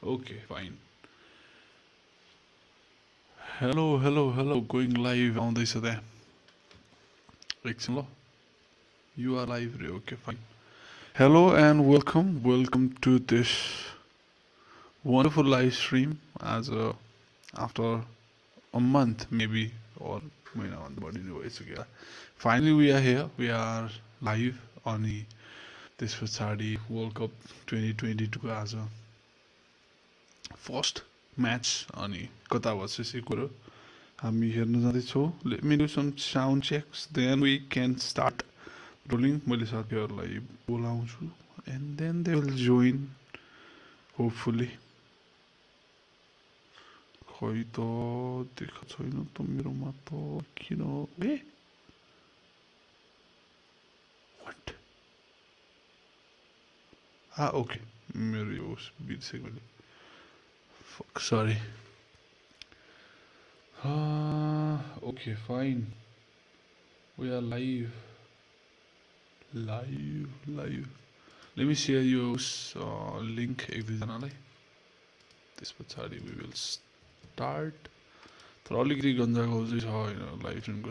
Okay, fine. Hello. Going live on this day. Excellent. You are live. Okay, fine. Hello and welcome to this wonderful live stream. After a month, maybe, or finally we are here. We are live on this Saturday World Cup 2022 as a first match on Qatar versus Ecuador. Let me do some sound checks, then we can start rolling. And then they will join, hopefully. What? Okay. Fuck, sorry. Okay, fine. We are live. Live. Let me share your link. This we will start. Live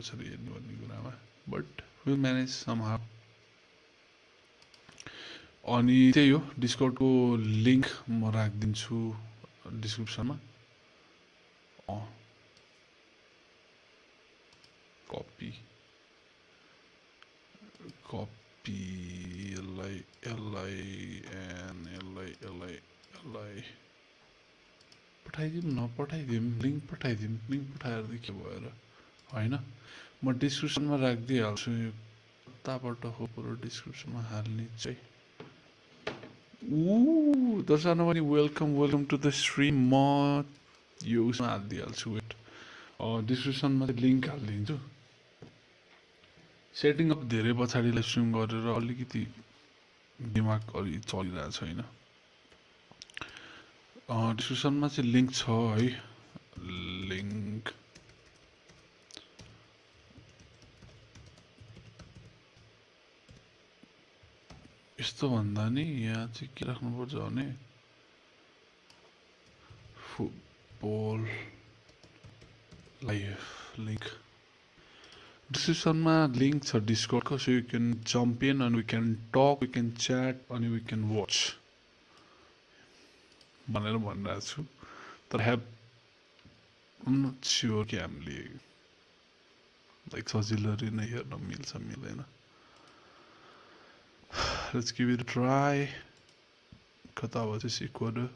stream, but we'll manage somehow. अनि त्यही हो discard को link म राखिदिन्छु डिस्क्रिप्सनमा कपी LI पठाइदिउँ link पठाएर के भएर हैन म डिस्क्रिप्सनमा राखिदिइहाल्छु यो कताबाट हो पुरो डिस्क्रिप्सनमा हाल्ने चाहिँ दर्शकहरु वेलकम टु द स्ट्रीम म यो उसमा हाल्दिहाल्छु वेट डिस्क्रिप्सनमा लिंक हाल्दिन्छु सेटिङ अप धेरै पछाडी लाइभ स्ट्रिम गरेर अलिकति दिमाग अलि चलिरहेको छैन डिस्क्रिप्सनमा चाहिँ लिंक छ है लिंक यस्तो भन्दा नि यहाँ चाहिँ के राख्नुपर्छ भने फुटबल लाइभ लिंक डिस्क्रिप्सनमा लिंक छ डिस्कर्डको so you can jump in and we can talk we can chat अनि वी क्यान वाच भनेर भनिरहेको छु तर हेभ नट स्योर कि हामीले लाइक सजिलरी नै हेर्न मिल्छ मिल्दैन Let's give it a try. Qatar versus Ecuador.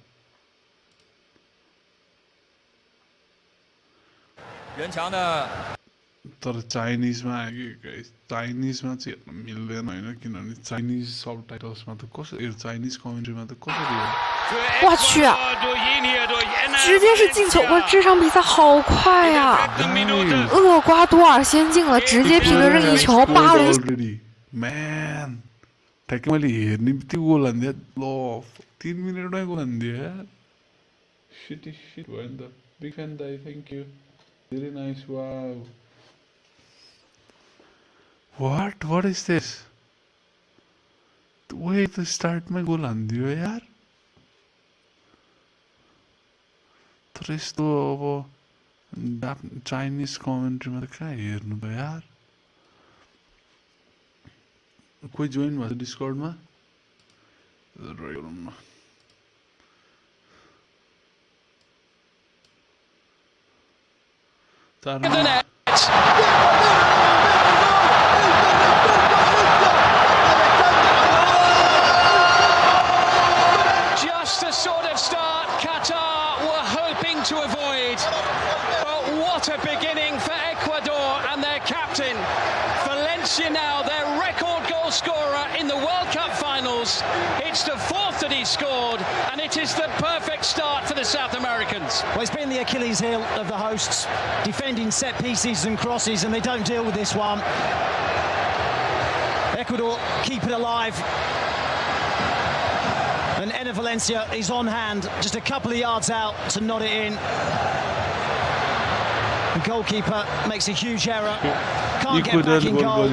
तर चाइनिजमा आयो कि चाइनिजमा चाहिँ हेर्न मिल्दैन हैन किनभने चाइनिज सबटाइटल्समा त कसरी चाइनिज कमेन्ट्रीमा त कसरी 我去，直接是进球！我这场比赛好快呀！厄瓜多尔先进了，直接凭着任意球8-0。Man， ठ्याक्कै मैले हेर्ने बित्तिकै गोल हान्दियो ल 3 मिनेटमै गोल हान्दियो यार शिट भयो नि त big fan Dai thank you very nice wow What is this? Wait, the स्टार्टमै गोल हान्दियो यार तर यस्तो अब चाइनिज कमेन्ट्रीमा त कहाँ हेर्नु त यार कोही जोइन भएको डिस्कर्डमा Just the sort of start Qatar were hoping to avoid. But what a beginning for Ecuador and their captain. Valencia now, their record goal scorer in the World Cup finals. It's the fourth that he scored, and it is the perfect start for the South Americans. Well, it's been the Achilles heel of the hosts, defending set pieces and crosses, and they don't deal with this one. Ecuador keep it alive. And Enner Valencia is on hand, just a couple of yards out to nod it in. The goalkeeper makes a huge error. Can't get back in goal.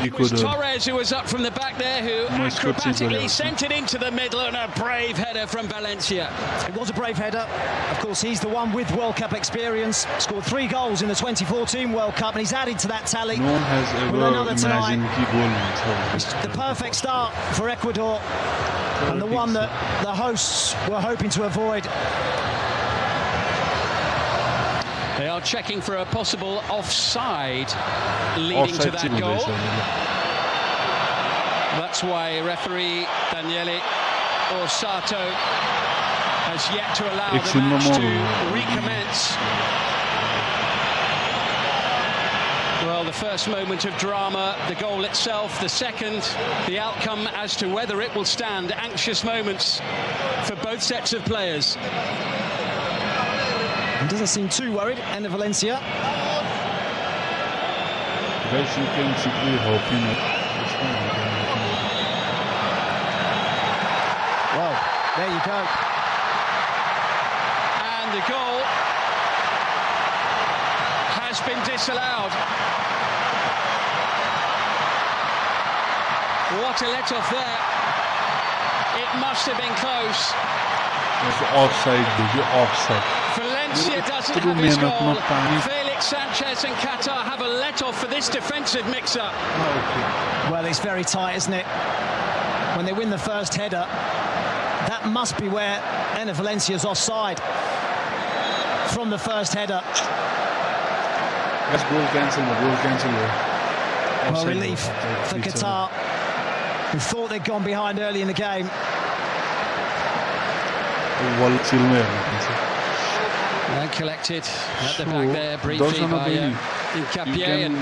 It was Torres who was up from the back there, who acrobatically sent it into the middle, and a brave header from Valencia. It was a brave header. Of course, he's the one with World Cup experience. Scored 3 goals in the 2014 World Cup, and he's added to that tally. No one has ever imagined he goal. It's the perfect start for Ecuador, and the one that the hosts were hoping to avoid. They are checking for a possible offside leading to that goal. That's why referee Daniele Orsato has yet to allow the match to recommence. Well, the first moment of drama, the goal itself, the second, the outcome as to whether it will stand. Anxious moments for both sets of players. He doesn't seem too worried, Ender Valencia. Guys, you can simply hoping it. Well, there you go. And the goal has been disallowed. What a let-off there. It must have been close. It's offside, baby, offside. Valencia doesn't have his goal. Felix Sanchez and Qatar have a let-off for this defensive mix-up. Well, it's very tight, isn't it? When they win the first header, that must be where Ender Valencia's offside from the first header. That's goal cancel. Well, relief for Qatar, who thought they'd gone behind early in the game. And collected at the back there briefly by Hincapié, and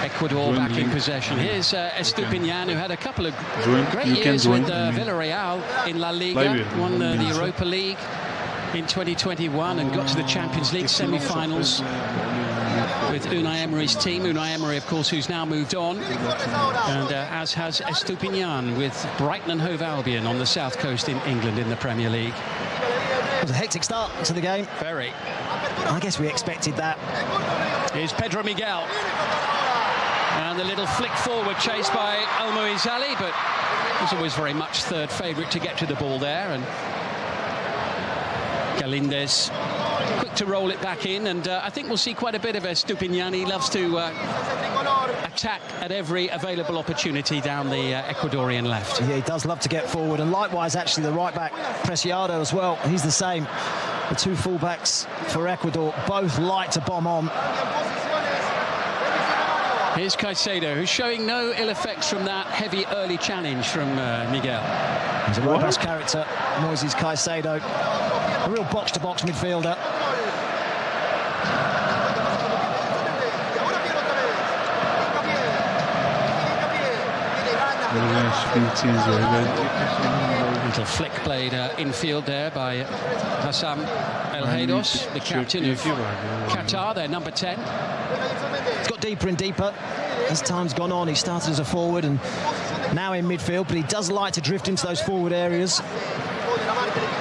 Ecuador back in possession. Here's Estupinian, who had a couple of great years with Villarreal in La Liga, won the Europa League in 2021 and got to the Champions League semi-finals with Unai Emery's team. Unai Emery, of course, who's now moved on, and as has Estupinian with Brighton and Hove Albion on the south coast in England in the Premier League. It was a hectic start to the game. Very. I guess we expected that. Here's Pedro Miguel. And the little flick forward chased by Almoizali, but was always very much third favourite to get to the ball there. And Galindez quick to roll it back in, and I think we'll see quite a bit of Estupinian. He loves to attack at every available opportunity down the Ecuadorian left. Yeah, he does love to get forward, and likewise actually the right back Preciado as well. He's the same. The two full-backs for Ecuador both like to bomb on. Here's Caicedo, who's showing no ill effects from that heavy early challenge from Miguel. He's a robust character, Moises Caicedo. A real box-to-box midfielder. Little flick played infield there by Hassam El Haydos, the captain of Qatar, their number 10. It's got deeper and deeper as time's gone on. He started as a forward and now in midfield, but he does like to drift into those forward areas.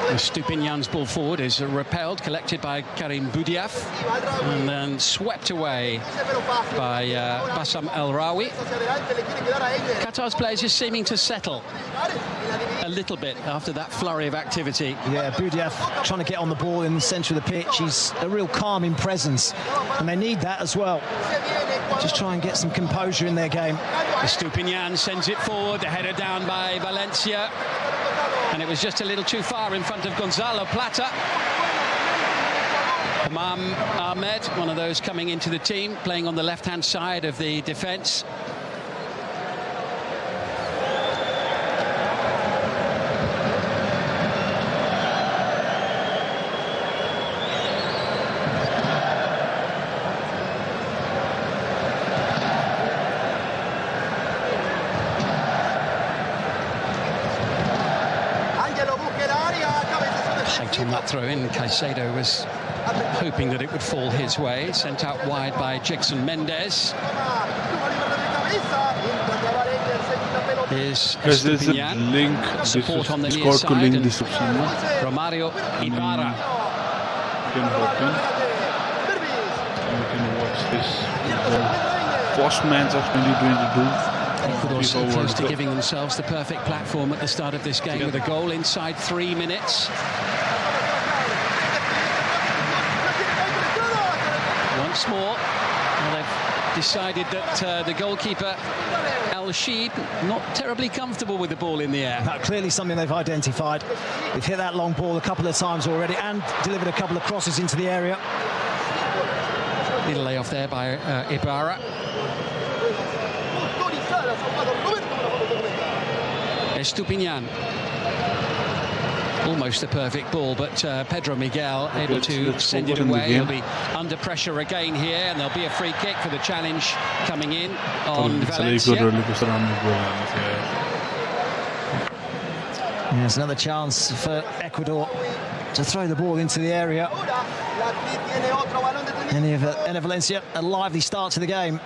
Estupinian's ball forward is repelled, collected by Karim Boudiaf, and then swept away by Bassam El Rawi. Qatar's players just seeming to settle a little bit after that flurry of activity. Yeah, Boudiaf trying to get on the ball in the centre of the pitch. He's a real calming presence, and they need that as well. Just try and get some composure in their game. Estupinian sends it forward, the header down by Valencia. And it was just a little too far in front of Gonzalo Plata. Imam Ahmed, one of those coming into the team, playing on the left-hand side of the defence. On that throw-in, Caicedo was hoping that it would fall his way. Sent out wide by Jackson Mendes. Here's Estupinian. Support on the near side. And Romario Ibarra. his first match of 2022. Ecuador so FIFA close World to Cup. giving themselves the perfect platform at the start of this game with a goal inside 3 minutes. Once more, well, they've decided that the goalkeeper, Al-Sheed, not terribly comfortable with the ball in the air. Clearly something they've identified. They've hit that long ball a couple of times already and delivered a couple of crosses into the area. Little layoff there by Ibarra. Estupinian. Almost a perfect ball, but Pedro Miguel able to send it away. He'll be under pressure again here, and there'll be a free kick for the challenge coming in on Valencia. Yes, another chance for Ecuador to throw the ball into the area. And Valencia, a lively start to the game.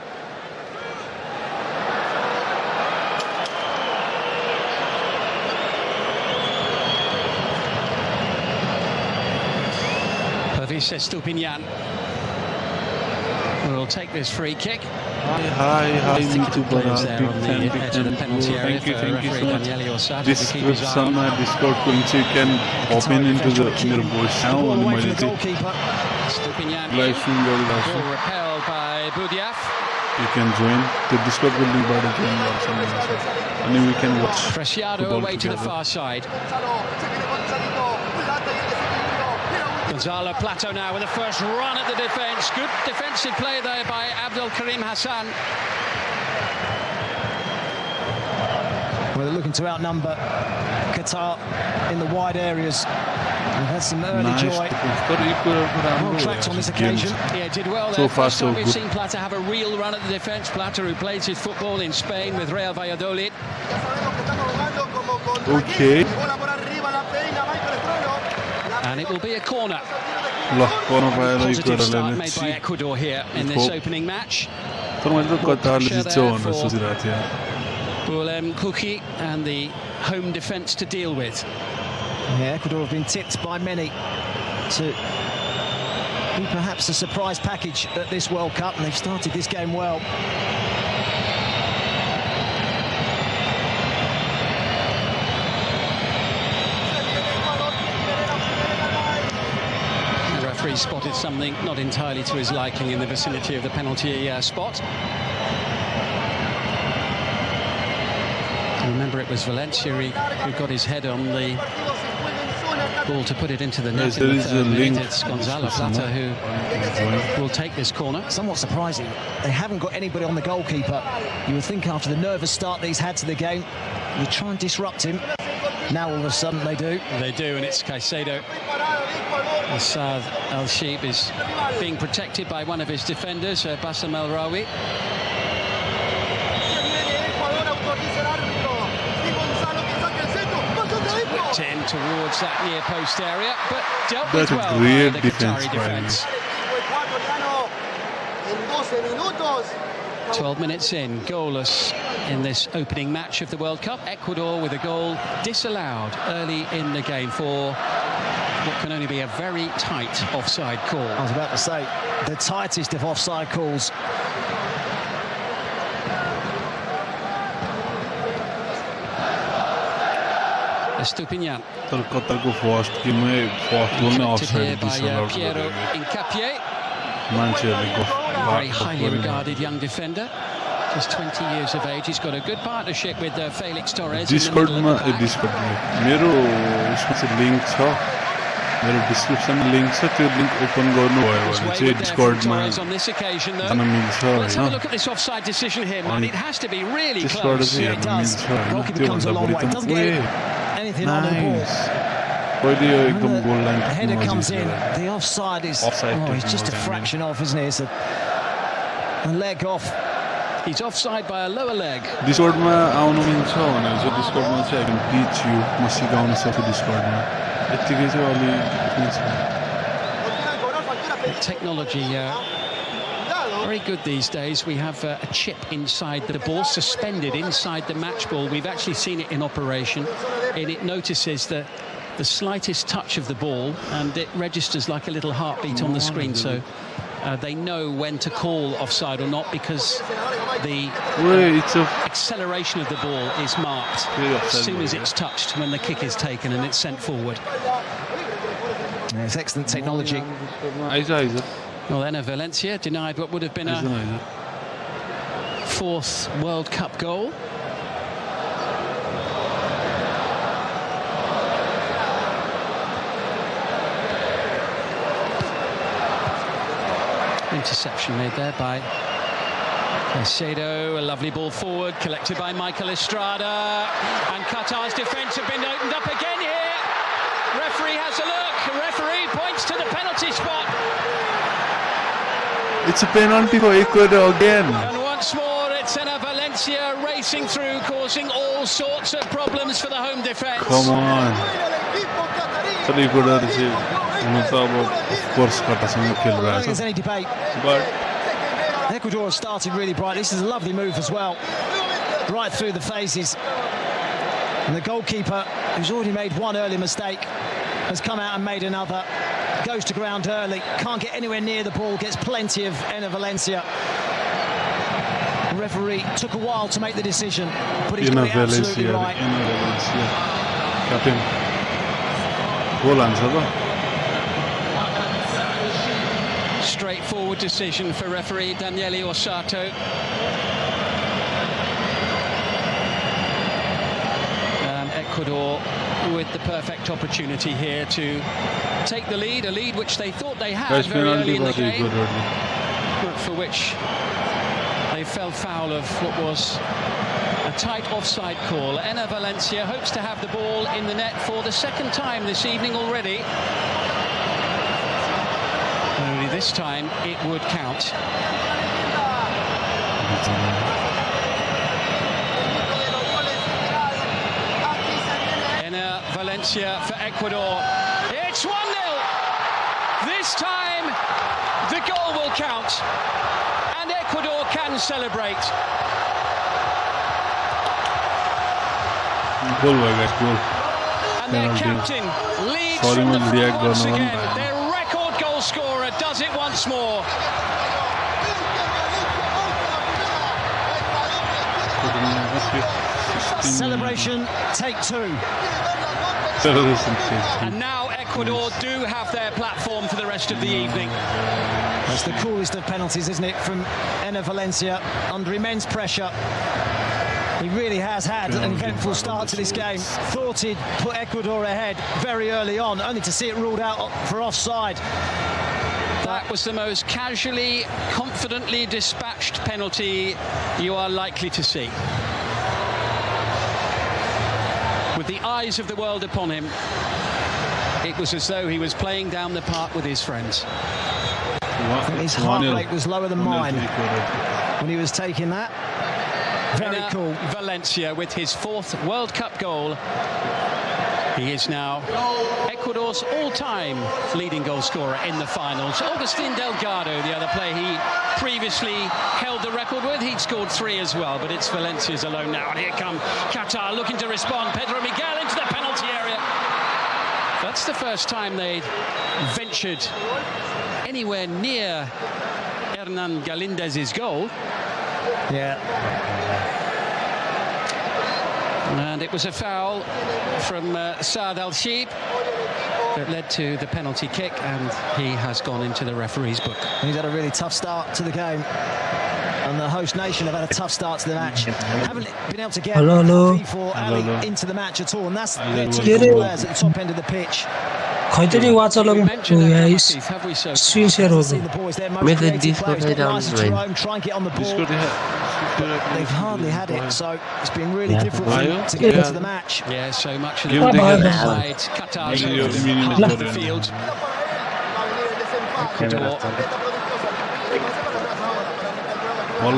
Estupinian will take this free kick. Hi, Players there on the edge of the penalty area for referee Daniele Ossata. Description my Discord link, so you can hop into the Mirbo's channel and Estupinian live stream ball repelled by Budiaf. you can join the Discord link by the join or something, and then we can watch Preciado away to the far side. Gonzalo Plato now with the first run at the defence. Good defensive play there by Abdul Karim Hassan. Well, they're looking to outnumber Qatar in the wide areas. We've had some early joy. Well tracked on this occasion. Yeah, did well there. So far, First time so we've good. seen Plata have a real run at the defence. Plata, who plays his football in Spain with Real Valladolid. Okay. And it will be a corner. Positive Positive start made by Ecuador here in this opening match. Boulem Kuki and the home defence to deal with. Yeah, Ecuador have been tipped by many to be perhaps a surprise package at this World Cup, and they've started this game well. The referee spotted something not entirely to his liking in the vicinity of the penalty spot. Remember, it was Valencia who got his head on the ball to put it into the net. There is a link. It's Gonzalo Plata who will take this corner. Somewhat surprising, they haven't got anybody on the goalkeeper. You would think after the nervous start that he's had to the game, you try and disrupt him. Now all of a sudden they do. They do, and it's Caicedo. Saad Al-Sheeb is being protected by one of his defenders, Bassam El-Rawi. Whipped in towards that near post area, but dealt with well by the Qatari defence. 12 minutes in, goalless in this opening match of the World Cup. Ecuador with a goal disallowed early in the game for what can only be a very tight offside call. I was about to say, the tightest of offside calls. Estupinian. Qatar को first game में fourth goal में offside by Piero Incapié. Very highly regarded young defender. Just 20 years of age. He's got a good partnership with Felix Torres. Discord में मेरो इसमें से link था, मेरो description में link था, तो link open गर्नु भयो भने चाहिँ Discord में on this occasion, though. जान मिल्छ Let's have a Hahn. look at this offside decision here, man. It has to be really Discord close. चाहिँ It हेर्न does. मिल्छ हैन. Goalkeeper comes a long way. Doesn't get anything on the ball. Nice. पहिले यो एकदम goal line The header टुक्नुमा comes in. जित्यो. The offside is Offside it's just a technology, fraction off, isn't it? It's a leg off. He's offside by a lower leg. Discord मा आउनु मिल्छ भने चाहिँ Discord मा चाहिँ I can teach you, म सिकाउन सक्छु Discord मा. यतिकै चाहिँ अलि मिल्छ. Technology very good these days. We have a chip inside the ball, suspended inside the match ball. We've actually seen it in operation, and it notices the slightest touch of the ball, and it registers like a little heartbeat on the screen. So they know when to call offside or not, because the acceleration of the ball is marked as soon as it's touched when the kick is taken and it's sent forward. Yeah, it's excellent technology. Well, Enner Valencia denied what would have been a fourth World Cup goal. Interception made there by Caicedo. A lovely ball forward, collected by Michael Estrada. And Qatar's defence have been opened up again here. Referee has a look. The referee points to the penalty spot. It's a penalty for Ecuador again. And once more, it's Enner Valencia racing through, causing all sorts of problems for the home defence. Come on. So Ecuador received. Of course, Qatar I don't think there's any debate. But Ecuador has started really bright. This is a lovely move as well. Right through the phases. And the goalkeeper, who's already made one early mistake, has come out and made another. Goes to ground early, can't get anywhere near the ball, gets plenty of Enner Valencia. The referee took a while to make the decision, but he's got it absolutely right. Captain. Goal answer. Straightforward decision for referee Daniele Orsato. And Ecuador with the perfect opportunity here to take the lead, a lead which they thought they had very early in the game, but for which they fell foul of what was a tight offside call. Enner Valencia hopes to have the ball in the net for the second time this evening already. Only this time it would count. Enner Valencia for Ecuador. It's 1-0. This time the goal will count and Ecuador can celebrate. And their captain leads from the front once again. Their record goal scorer does it once more. Celebration, take two. And now Ecuador do have their platform for the rest of the evening. That's the coolest of penalties, isn't it, from Enner Valencia, under immense pressure. He really has had an eventful start to this game. Thought he'd put Ecuador ahead very early on, only to see it ruled out for offside. That was the most casually, confidently dispatched penalty you are likely to see. With the eyes of the world upon him, it was as though he was playing down the park with his friends. I think his heart rate was lower than mine when he was taking that. Very cool. Valencia with his fourth World Cup goal. He is now Ecuador's all-time leading goal scorer in the finals. Agustin Delgado, the other player he previously held the record with, he'd scored 3 as well, but it's Valencia's alone now. And here come Qatar looking to respond. Pedro Miguel into the penalty area. That's the first time they'd ventured anywhere near Hernan Galindez's goal. Yeah. And it was a foul from Saad Al-Sheib that led to the penalty kick, and he has gone into the referee's book. He's had a really tough start to the game, and the host nation have had a tough start to the match. Haven't been able to get FIFA Ali into the match at all, and that's their two players at the top end of the pitch. खैतरी वाचलम guys sincero with the Discord try and get on the ball. They've hardly had it, so it's been really difficult for them to get into the match. Yeah, so much of the side Qatar's half the field.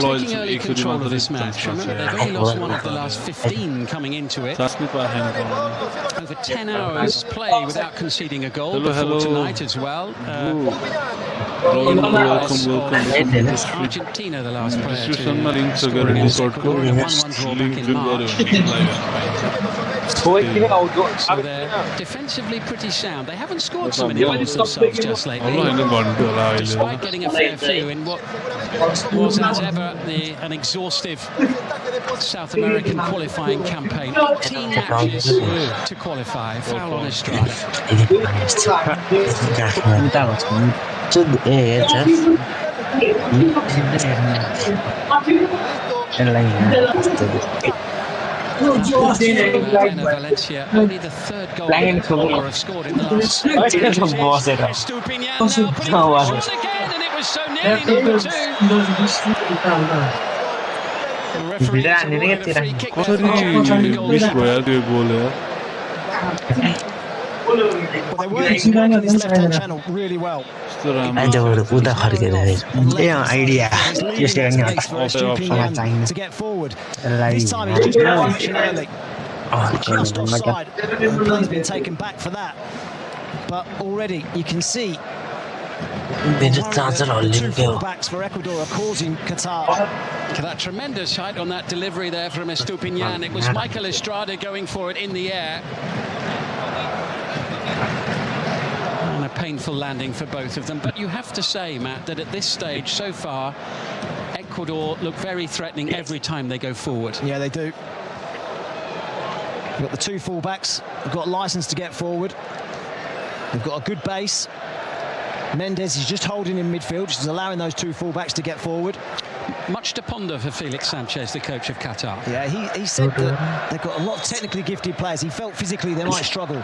Taking early control of this match. Remember, they've only lost one of the last 15 coming into it. Over 10 hours play without conceding a goal before tonight as well. Argentina, the last player to score against Ecuador, 1-1 draw back in March. So they're defensively pretty sound. They haven't scored so many goals themselves just lately, despite getting a fair few in what was, as ever, an exhaustive South American qualifying campaign. 18 matches to qualify. Foul on Estrada. Valencia, only the third goal Ecuador have scored in the last 2 matches. Estupiñán now putting it again, and it was so nearly number 2. The referee awarded a free kick there for the goal. Well, they were working this left-hand channel really well. To get forward. This time he's just been finishing early. Just offside. The play's been taken back for that. But already you can see the 2 full-backs for Ecuador are causing Qatar. That tremendous height on that delivery there from Estupiñán. It was Michael Estrada going for it in the air. And a painful landing for both of them. But you have to say, Matt, that at this stage so far, Ecuador look very threatening every time they go forward. Yeah, they do. We've got the 2 full-backs. They've got license to get forward. They've got a good base. Mendes is just holding in midfield, just allowing those 2 full-backs to get forward. Much to ponder for Felix Sanchez, the coach of Qatar. Yeah, he said that they've got a lot of technically gifted players. He felt physically they might struggle.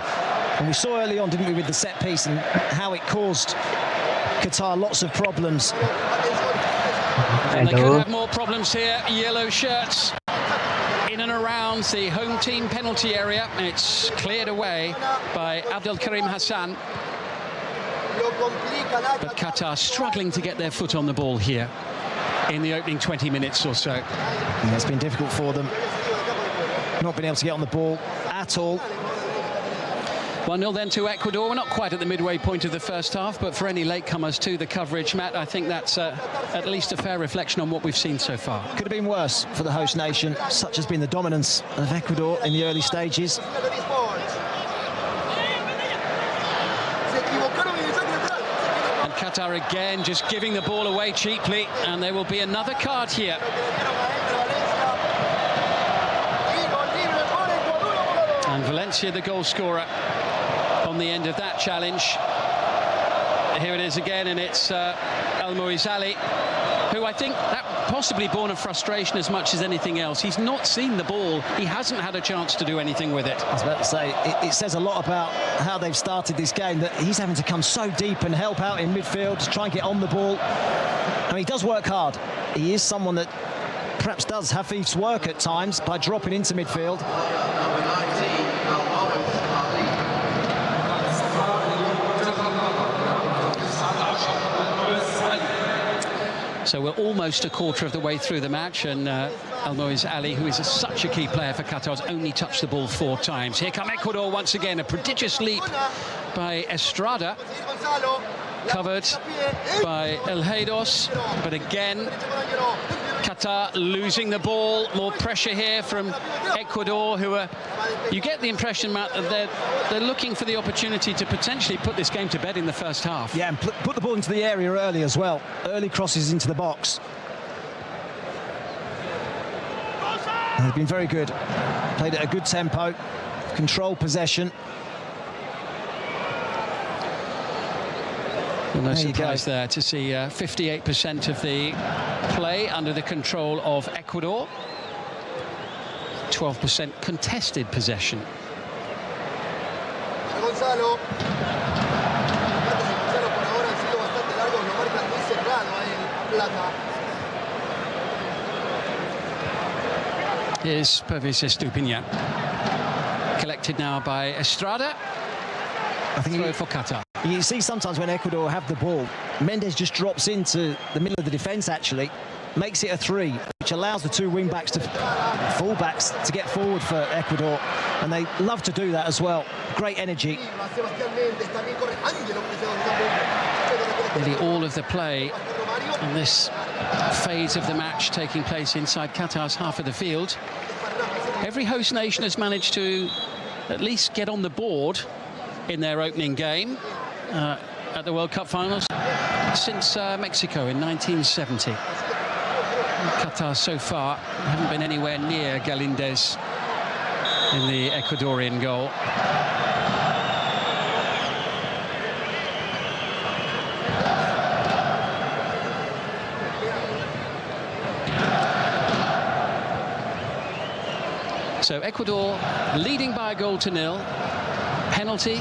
And we saw early on, didn't we, with the set piece and how it caused Qatar lots of problems. And they could have more problems here. Yellow shirts in and around the home team penalty area. It's cleared away by Abdelkarim Hassan. But Qatar struggling to get their foot on the ball here in the opening 20 minutes or so. And it's been difficult for them. Not been able to get on the ball at all. 1-0 then to Ecuador. We're not quite at the midway point of the first half, but for any latecomers to the coverage, Matt, I think that's at least a fair reflection on what we've seen so far. Could have been worse for the host nation. Such has been the dominance of Ecuador in the early stages. And Qatar again just giving the ball away cheaply, and there will be another card here. And Valencia, the goal scorer, on the end of that challenge. Here it is again, and it's Al-Moizali, who I think that possibly born of frustration as much as anything else. He's not seen the ball. He hasn't had a chance to do anything with it. I was about to say, it says a lot about how they've started this game, that he's having to come so deep and help out in midfield to try and get on the ball. I mean, he does work hard. He is someone that perhaps does have his work at times by dropping into midfield. So we're almost a quarter of the way through the match, and Al-Moizali, who is such a key player for Qatar, has only touched the ball 4 times. Here come Ecuador once again, a prodigious leap by Estrada, covered by El Heidos, but again Qatar losing the ball. More pressure here from Ecuador, who are, you get the impression, Matt, that they're looking for the opportunity to potentially put this game to bed in the first half. Yeah, and put the ball into the area early as well. Early crosses into the box. And they've been very good. Played at a good tempo, controlled possession. Well, no surprise there to see 58% of the play under the control of Ecuador. 12% contested possession. Here's Pervis Estupiñán. Collected now by Estrada. I think throw for Qatar. You see sometimes when Ecuador have the ball, Mendes just drops into the middle of the defence, actually, makes it a 3, which allows the 2 wing-backs to full-backs to get forward for Ecuador, and they love to do that as well. Great energy. Nearly all of the play in this phase of the match taking place inside Qatar's half of the field. Every host nation has managed to at least get on the board in their opening game at the World Cup finals since Mexico in 1970. Qatar so far haven't been anywhere near Galindez in the Ecuadorian goal. So Ecuador leading by a goal to nil. Penalty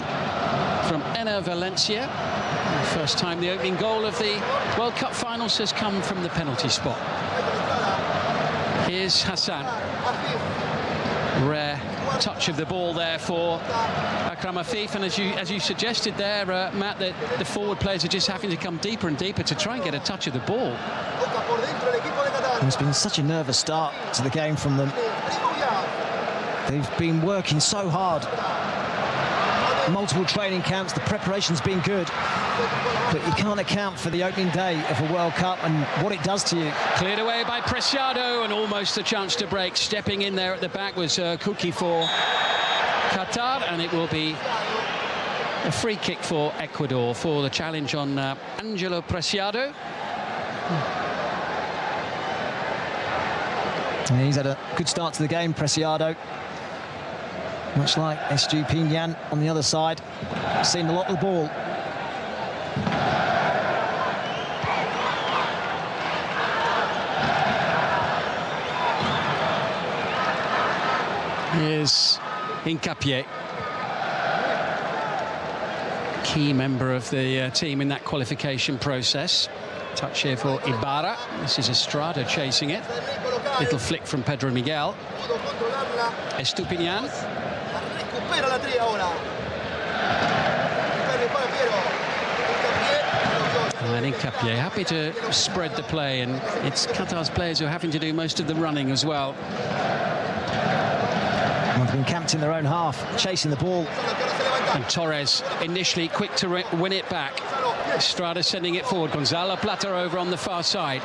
from Enner Valencia. First time the opening goal of the World Cup finals has come from the penalty spot. Here's Hassan. Rare touch of the ball there for Akram Afif, and as you suggested there, Matt, that the forward players are just having to come deeper and deeper to try and get a touch of the ball. It's been such a nervous start to the game from them. They've been working so hard. Multiple training camps, the preparation's been good, but you can't account for the opening day of a World Cup and what it does to you. Cleared away by Preciado, and almost a chance to break. Stepping in there at the back was Kuki for Qatar, and it will be a free kick for Ecuador for the challenge on Angelo Preciado. And he's had a good start to the game, Preciado. Much like Estupinian on the other side, seen a lot of the ball. Here's Hincapié, key member of the team in that qualification process. Touch here for Ibarra. This is Estrada chasing it. Little flick from Pedro Miguel. Estupinian. And Hincapié happy to spread the play, and it's Qatar's players who are having to do most of the running as well. They've been camped in their own half, chasing the ball. And Torres initially quick to win it back. Estrada sending it forward. Gonzalo Plata over on the far side.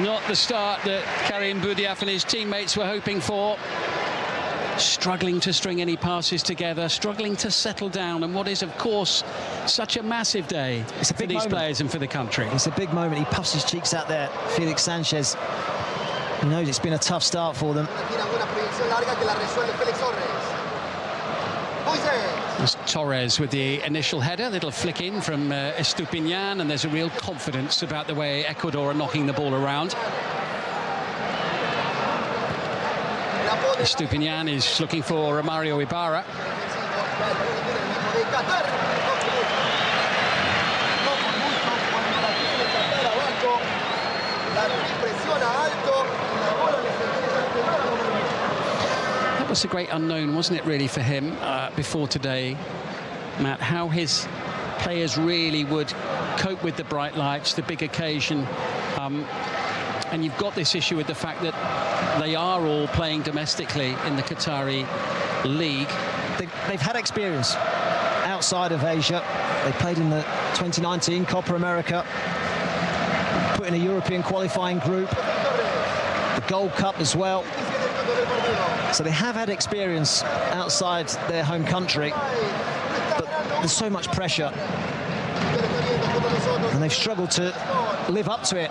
Not the start that Karim Boudiaf and his teammates were hoping for. Struggling to string any passes together, struggling to settle down, and what is, of course, such a massive day for these players and for the country. It's a big moment. He puffs his cheeks out there, Felix Sanchez. He knows it's been a tough start for them. There's Torres with the initial header, little flick in from Estupinian, and there's a real confidence about the way Ecuador are knocking the ball around. Estupinian is looking for Romario Ibarra. That was a great unknown, wasn't it, really, for him before today, Matt, how his players really would cope with the bright lights, the big occasion. And you've got this issue with the fact that they are all playing domestically in the Qatari league. They've had experience outside of Asia. They played in the 2019 Copa America, put in a European qualifying group, the Gold Cup as well. So they have had experience outside their home country, but there's so much pressure, and they've struggled to live up to it.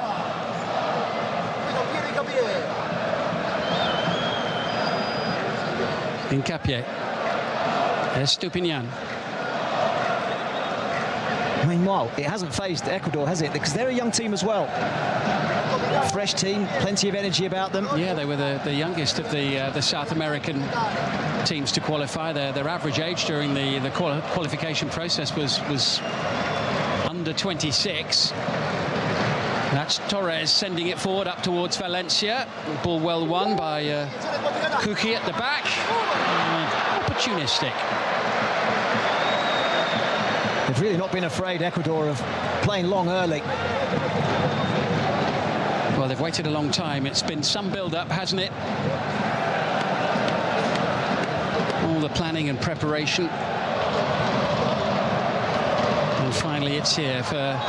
Hincapié. Estupinian. Meanwhile, it hasn't phased Ecuador, has it? Because they're a young team as well. Fresh team, plenty of energy about them. Yeah, they were the youngest of the South American teams to qualify. Their average age during the qualification process was under 26. That's Torres sending it forward up towards Valencia. Ball well won by Kuki at the back. Opportunistic. They've really not been afraid, Ecuador, of playing long early. Well, they've waited a long time. It's been some build-up, hasn't it? All the planning and preparation. And finally it's here for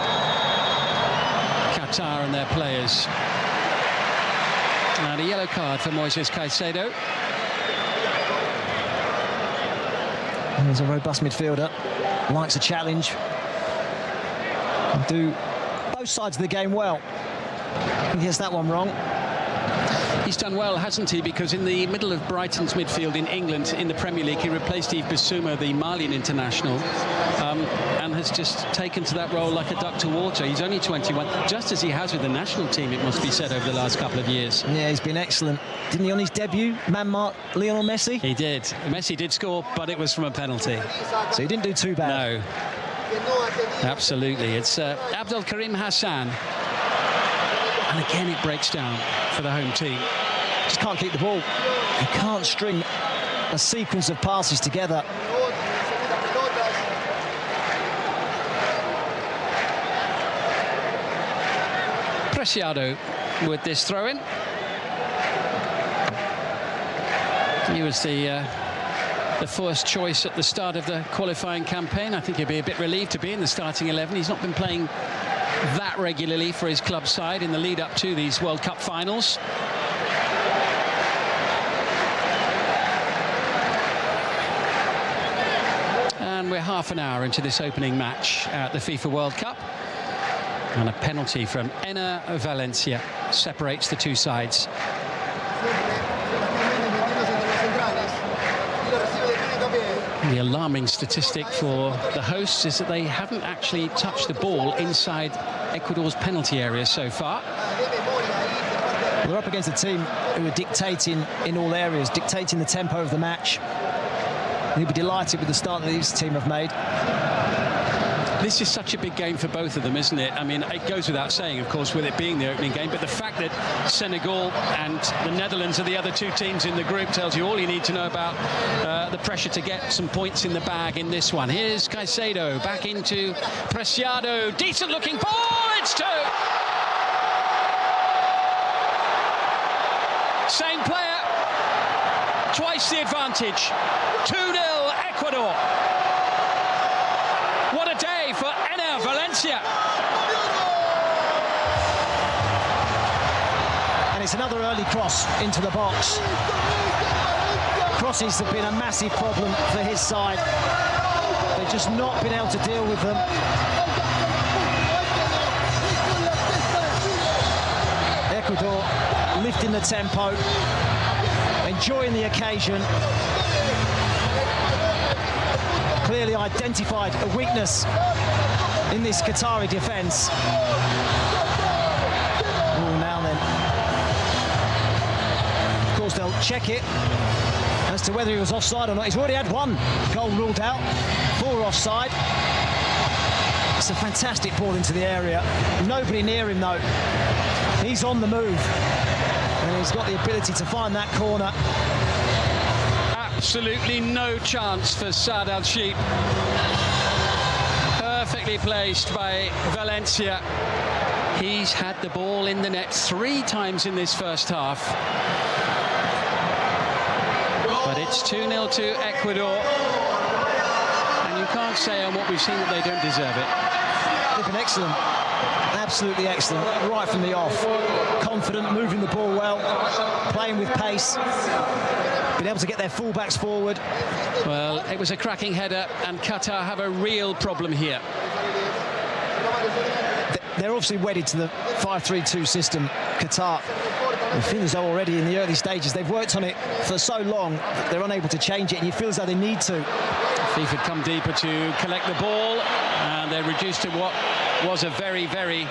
Qatar and their players. And a yellow card for Moises Caicedo. He's a robust midfielder, likes a challenge. Can do both sides of the game well. He gets that one wrong. He's done well, hasn't he? Because in the middle of Brighton's midfield in England, in the Premier League, he replaced Yves Bissouma, the Malian international, and has just taken to that role like a duck to water. He's only 21, just as he has with the national team, it must be said, over the last couple of years. Yeah, he's been excellent. Didn't he on his debut man-mark Lionel Messi? He did. Messi did score, but it was from a penalty. So he didn't do too bad. No. Absolutely. It's Abdul Karim Hassan. And again, it breaks down for the home team. Just can't keep the ball. He can't string a sequence of passes together. Preciado with this throw-in. He was the first choice at the start of the qualifying campaign. I think he'll be a bit relieved to be in the starting 11. He's not been playing that regularly for his club side in the lead up to these World Cup finals. And we're half an hour into this opening match at the FIFA World Cup. And a penalty from Enner Valencia separates the two sides. The alarming statistic for the hosts is that they haven't actually touched the ball inside Ecuador's penalty area so far. They're up against a team who are dictating in all areas, dictating the tempo of the match. You'll be delighted with the start that this team have made. This is such a big game for both of them, isn't it? I mean, it goes without saying, of course, with it being the opening game, but the fact that Senegal and the Netherlands are the other two teams in the group tells you all you need to know about the pressure to get some points in the bag in this one. Here's Caicedo, back into Preciado. Decent-looking ball, it's two! Same player, twice the advantage. 2-0 Ecuador. What a day for Enner Valencia. And it's another early cross into the box. Crosses have been a massive problem for his side. They've just not been able to deal with them. Ecuador lifting the tempo, enjoying the occasion. Clearly identified a weakness in this Qatari defence. Oh, now then. Of course, they'll check it as to whether he was offside or not. He's already had one goal ruled out, 4 offside. It's a fantastic ball into the area. Nobody near him, though. He's on the move, and he's got the ability to find that corner. Absolutely no chance for Saad Al-Sheikh. Perfectly placed by Valencia. He's had the ball in the net 3 times in this first half. But it's 2-0 to Ecuador. And you can't say on what we've seen that they don't deserve it. They've been excellent. Absolutely excellent, right from the off. Confident, moving the ball well, playing with pace. Been able to get their fullbacks forward. Well, it was a cracking header, and Qatar have a real problem here. They're obviously wedded to the 5-3-2 system, Qatar. You feel as though already in the early stages they've worked on it for so long that they're unable to change it, and you feel as though they need to. FIFA come deeper to collect the ball, and they're reduced to what was a very, very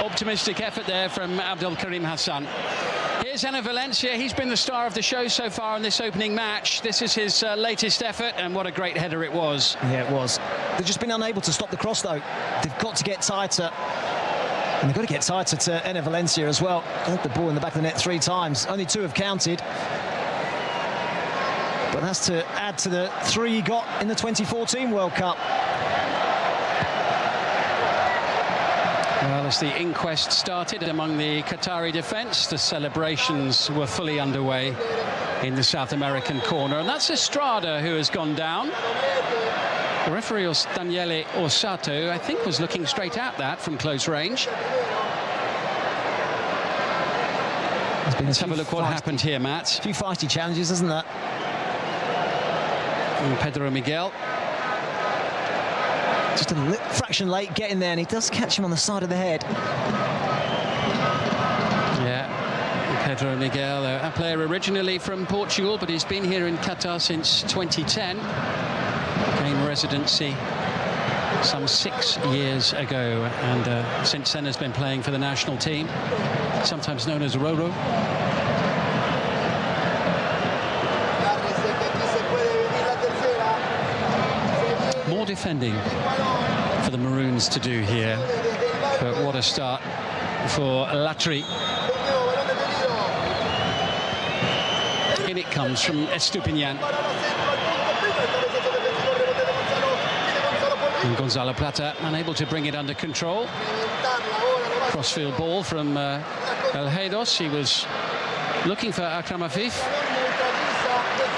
optimistic effort there from Abdul Karim Hassan. Here's Enner Valencia. He's been the star of the show so far in this opening match. This is his latest effort, and what a great header it was. Yeah, it was. They've just been unable to stop the cross, though. They've got to get tighter. And they've got to get tighter to Enner Valencia as well. Had the ball in the back of the net 3 times. Only 2 have counted. But that's to add to the 3 he got in the 2014 World Cup. Well, as the inquest started among the Qatari defence, the celebrations were fully underway in the South American corner. And that's Estrada who has gone down. The referee, Daniele Orsato, I think was looking straight at that from close range. Let's have a look what happened here, Matt. A few feisty challenges, isn't that? And Pedro Miguel. Just a fraction late getting there, and he does catch him on the side of the head. Yeah, Pedro Miguel, a player originally from Portugal, but he's been here in Qatar since 2010. Gained residency some 6 years ago, and since then has been playing for the national team, sometimes known as Roro. More defending for the Maroons to do here, but what a start for Latri. In it comes from Estupinian. And Gonzalo Plata unable to bring it under control. Crossfield ball from El Heidos. He was looking for Akram Afif.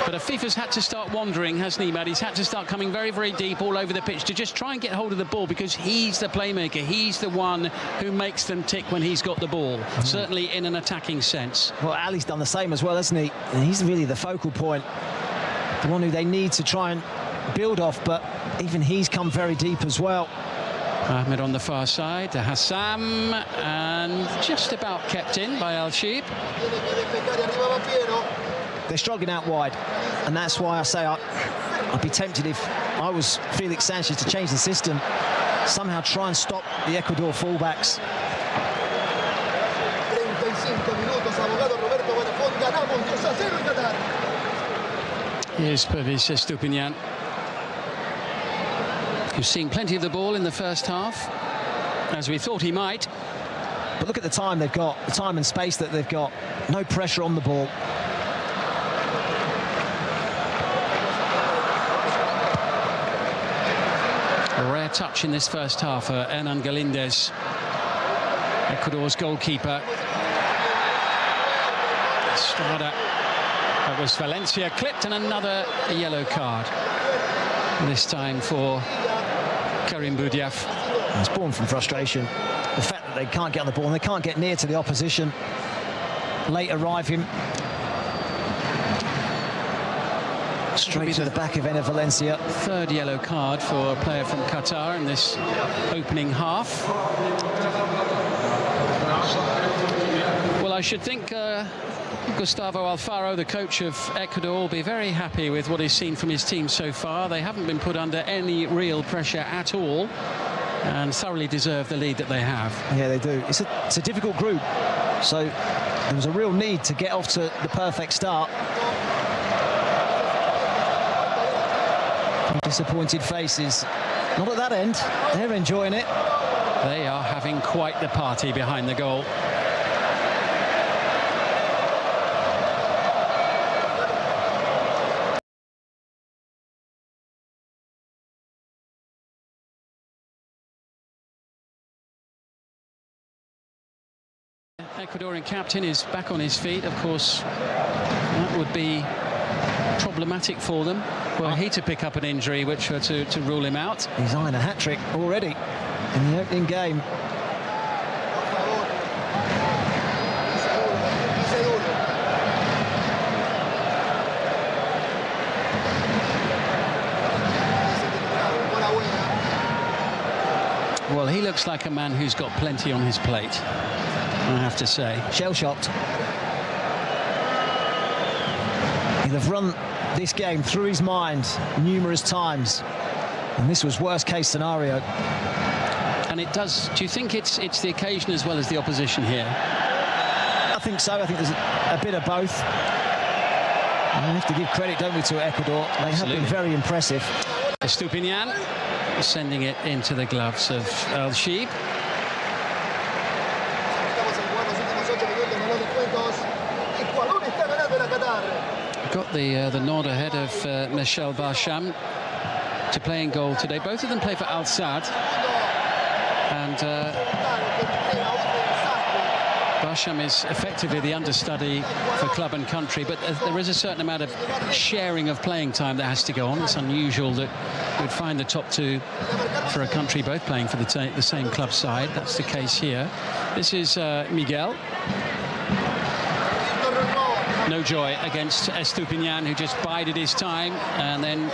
But Afifa's had to start wandering, hasn't he, Matt? He's had to start coming very, very deep all over the pitch to just try and get hold of the ball, because he's the playmaker. He's the one who makes them tick when he's got the ball, certainly in an attacking sense. Well, Ali's done the same as well, hasn't he? And he's really the focal point, the one who they need to try and build off, but even he's come very deep as well. Ahmed on the far side to Hassam, and just about kept in by Al-Sheeb. They're struggling out wide, and that's why I say I'd be tempted, if I was Felix Sanchez, to change the system, somehow try and stop the Ecuador fullbacks. Here's Pervis Estupinian, who's seen plenty of the ball in the first half, as we thought he might. But look at the time they've got, the time and space that they've got. No pressure on the ball. A rare touch in this first half for Hernan Galindez, Ecuador's goalkeeper. Estrada. That was Valencia clipped, and another yellow card. This time for Karim Boudiaf. It's born from frustration. The fact that they can't get on the ball and they can't get near to the opposition. Late arriving. Straight to the back of Enner Valencia. Third yellow card for a player from Qatar in this opening half. Well, I should think Gustavo Alfaro, the coach of Ecuador, will be very happy with what he's seen from his team so far. They haven't been put under any real pressure at all, and thoroughly deserve the lead that they have. Yeah, they do. It's a difficult group, so there was a real need to get off to the perfect start. Disappointed faces. Not at that end. They're enjoying it. They are having quite the party behind the goal. Ecuadorian captain is back on his feet. Of course, that would be problematic for them were he to pick up an injury which were to rule him out. He's eyeing a hat-trick already in the opening game. Well, he looks like a man who's got plenty on his plate, I have to say. Shell-shocked. He'll have run this game through his mind numerous times, and this was worst-case scenario. And it does. Do you think it's the occasion as well as the opposition here? I think so. I think there's a bit of both. We have to give credit, don't we, to Ecuador. They Absolutely. have been very impressive. Estupinian sending it into the gloves of Al-Sheeb. Got the nod ahead of Michel Barsham to play in goal today. Both of them play for Al-Sadd, and Hasham is effectively the understudy for club and country, but there is a certain amount of sharing of playing time that has to go on. It's unusual that you'd find the top two for a country both playing for the same club side. That's the case here. This is Miguel. No joy against Estupiñán, who just bided his time and then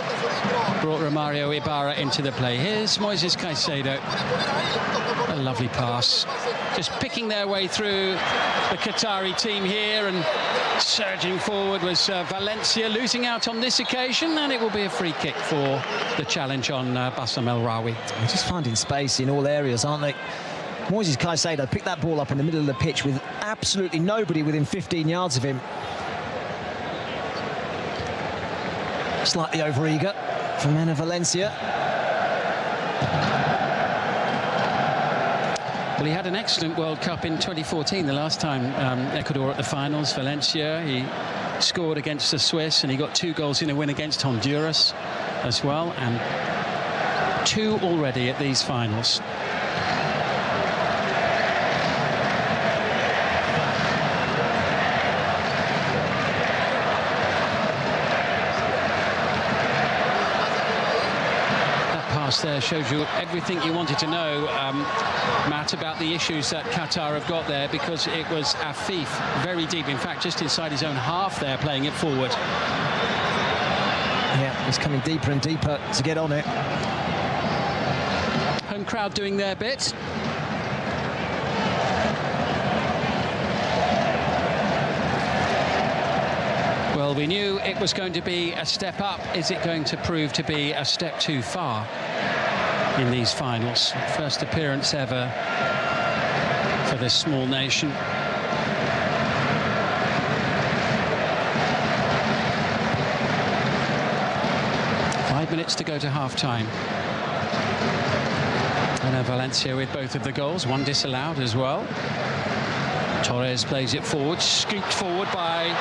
brought Romario Ibarra into the play. Here's Moises Caicedo. A lovely pass. Just picking their way through the Qatari team here, and surging forward was Valencia, losing out on this occasion, and it will be a free kick for the challenge on Bassam El Rawi. They're just finding space in all areas, aren't they? Moises Caicedo picked that ball up in the middle of the pitch with absolutely nobody within 15 yards of him. Slightly over-eager from Enner Valencia. Well, he had an excellent World Cup in 2014, the last time Ecuador at the finals. Valencia, he scored against the Swiss, and he got 2 goals in a win against Honduras as well, and 2 already at these finals. There shows you everything you wanted to know, Matt, about the issues that Qatar have got there, because it was Afif very deep, in fact just inside his own half there, playing it forward. Yeah, he's coming deeper and deeper to get on it. Home crowd doing their bit. Well, we knew it was going to be a step up. Is it going to prove to be a step too far in these finals? First appearance ever for this small nation. Five minutes to go to half-time. And Valencia with both of the goals, one disallowed as well. Torres plays it forward, scooped forward by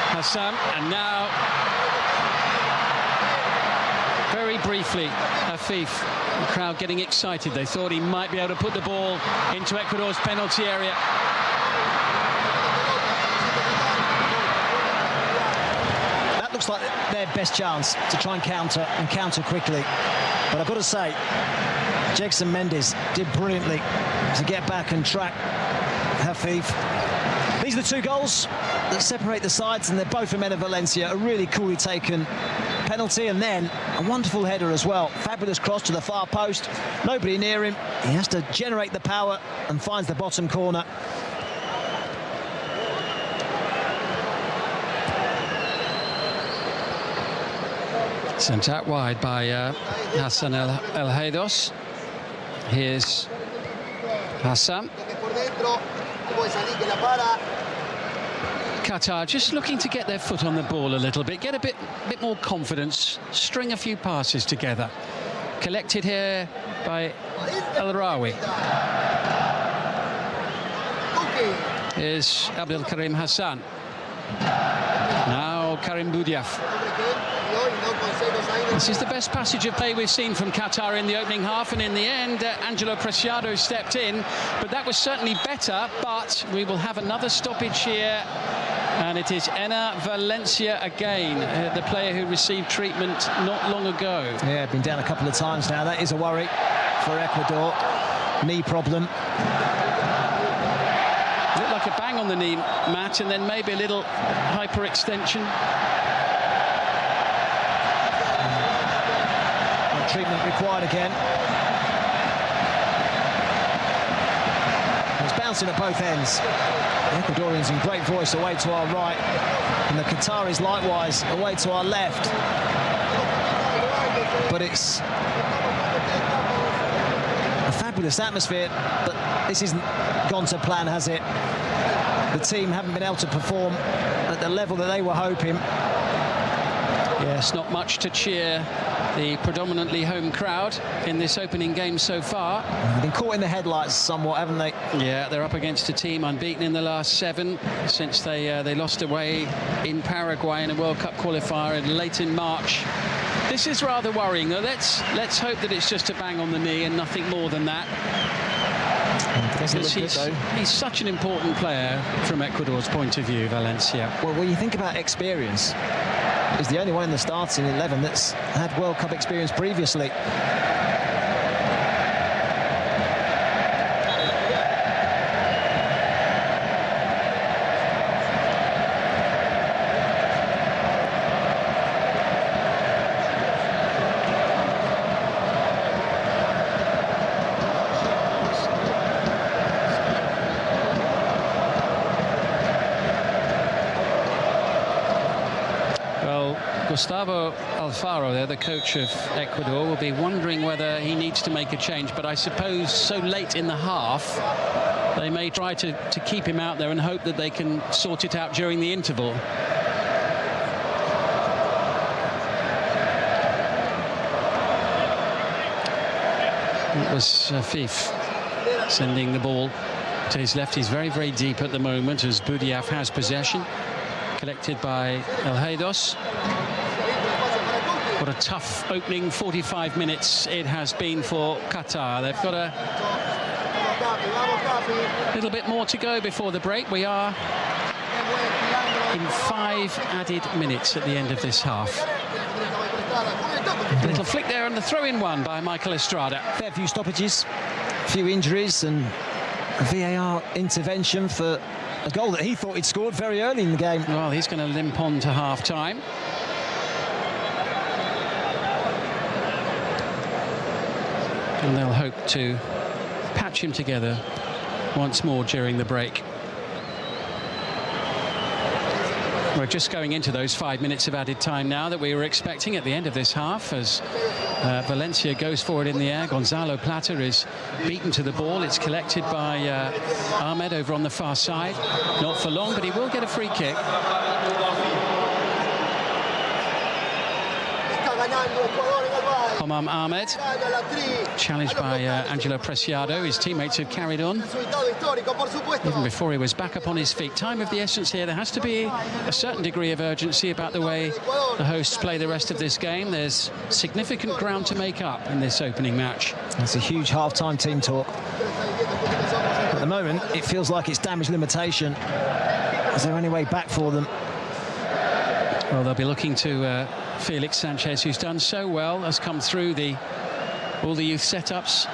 Hassan, and now, very briefly, Afif, the crowd getting excited. They thought he might be able to put the ball into Ecuador's penalty area. That looks like their best chance to try and counter quickly. But I've got to say, Jackson Mendes did brilliantly to get back and track Afif. These are the 2 goals that separate the sides, and they're both from Enner Valencia. A really coolly taken penalty, and then a wonderful header as well. Fabulous cross to the far post. Nobody near him. He has to generate the power and finds the bottom corner. Sent out wide by Hassan El Haydos. Here's Hassan. Qatar just looking to get their foot on the ball a little bit, get a bit more confidence, string a few passes together. Collected here by El Rawi. Here's Abdel Karim Hassan. Now Karim Boudiaf. This is the best passage of play we've seen from Qatar in the opening half, and in the end Angelo Preciado stepped in, but that was certainly better. But we will have another stoppage here, and it is Enner Valencia again, the player who received treatment not long ago. Yeah, been down a couple of times now. That is a worry for Ecuador. Knee problem. Looked like a bang on the knee, Matt, and then maybe a little hyperextension. Treatment required again. It's bouncing at both ends. The Ecuadorians in great voice away to our right, and the Qataris likewise away to our left. But it's a fabulous atmosphere, but this isn't gone to plan, has it? The team haven't been able to perform at the level that they were hoping. Yes, not much to cheer the predominantly home crowd in this opening game so far. They've been caught in the headlights somewhat, haven't they? Yeah, they're up against a team unbeaten in the last 7 since they lost away in Paraguay in a World Cup qualifier late in March. This is rather worrying, though. Let's hope that it's just a bang on the knee and nothing more than that. because he's such an important player from Ecuador's point of view, Valencia. Well, when you think about experience, he's the only one in the starting 11 that's had World Cup experience previously. Gustavo Alfaro, there, the coach of Ecuador, will be wondering whether he needs to make a change, but I suppose so late in the half they may try to keep him out there and hope that they can sort it out during the interval. It was Fif sending the ball to his left. He's very, very deep at the moment as Budiaf has possession, collected by El Heidos. What a tough opening 45 minutes it has been for Qatar. They've got a little bit more to go before the break. We are in 5 added minutes at the end of this half. A little flick there and the throw-in one by Michael Estrada. Fair few stoppages, a few injuries and a VAR intervention for a goal that he thought he'd scored very early in the game. Well, he's going to limp on to half-time. And they'll hope to patch him together once more during the break. We're just going into those 5 minutes of added time now that we were expecting at the end of this half as Valencia goes forward in the air. Gonzalo Plata is beaten to the ball. It's collected by Ahmed over on the far side. Not for long, but he will get a free kick. Homam Ahmed, challenged by Angelo Preciado. His teammates have carried on even before he was back up on his feet. Time of the essence here. There has to be a certain degree of urgency about the way the hosts play the rest of this game. There's significant ground to make up in this opening match. It's a huge half-time team talk. At the moment, it feels like it's damage limitation. Is there any way back for them? Well, they'll be looking to Felix Sanchez, who's done so well, has come through all the youth setups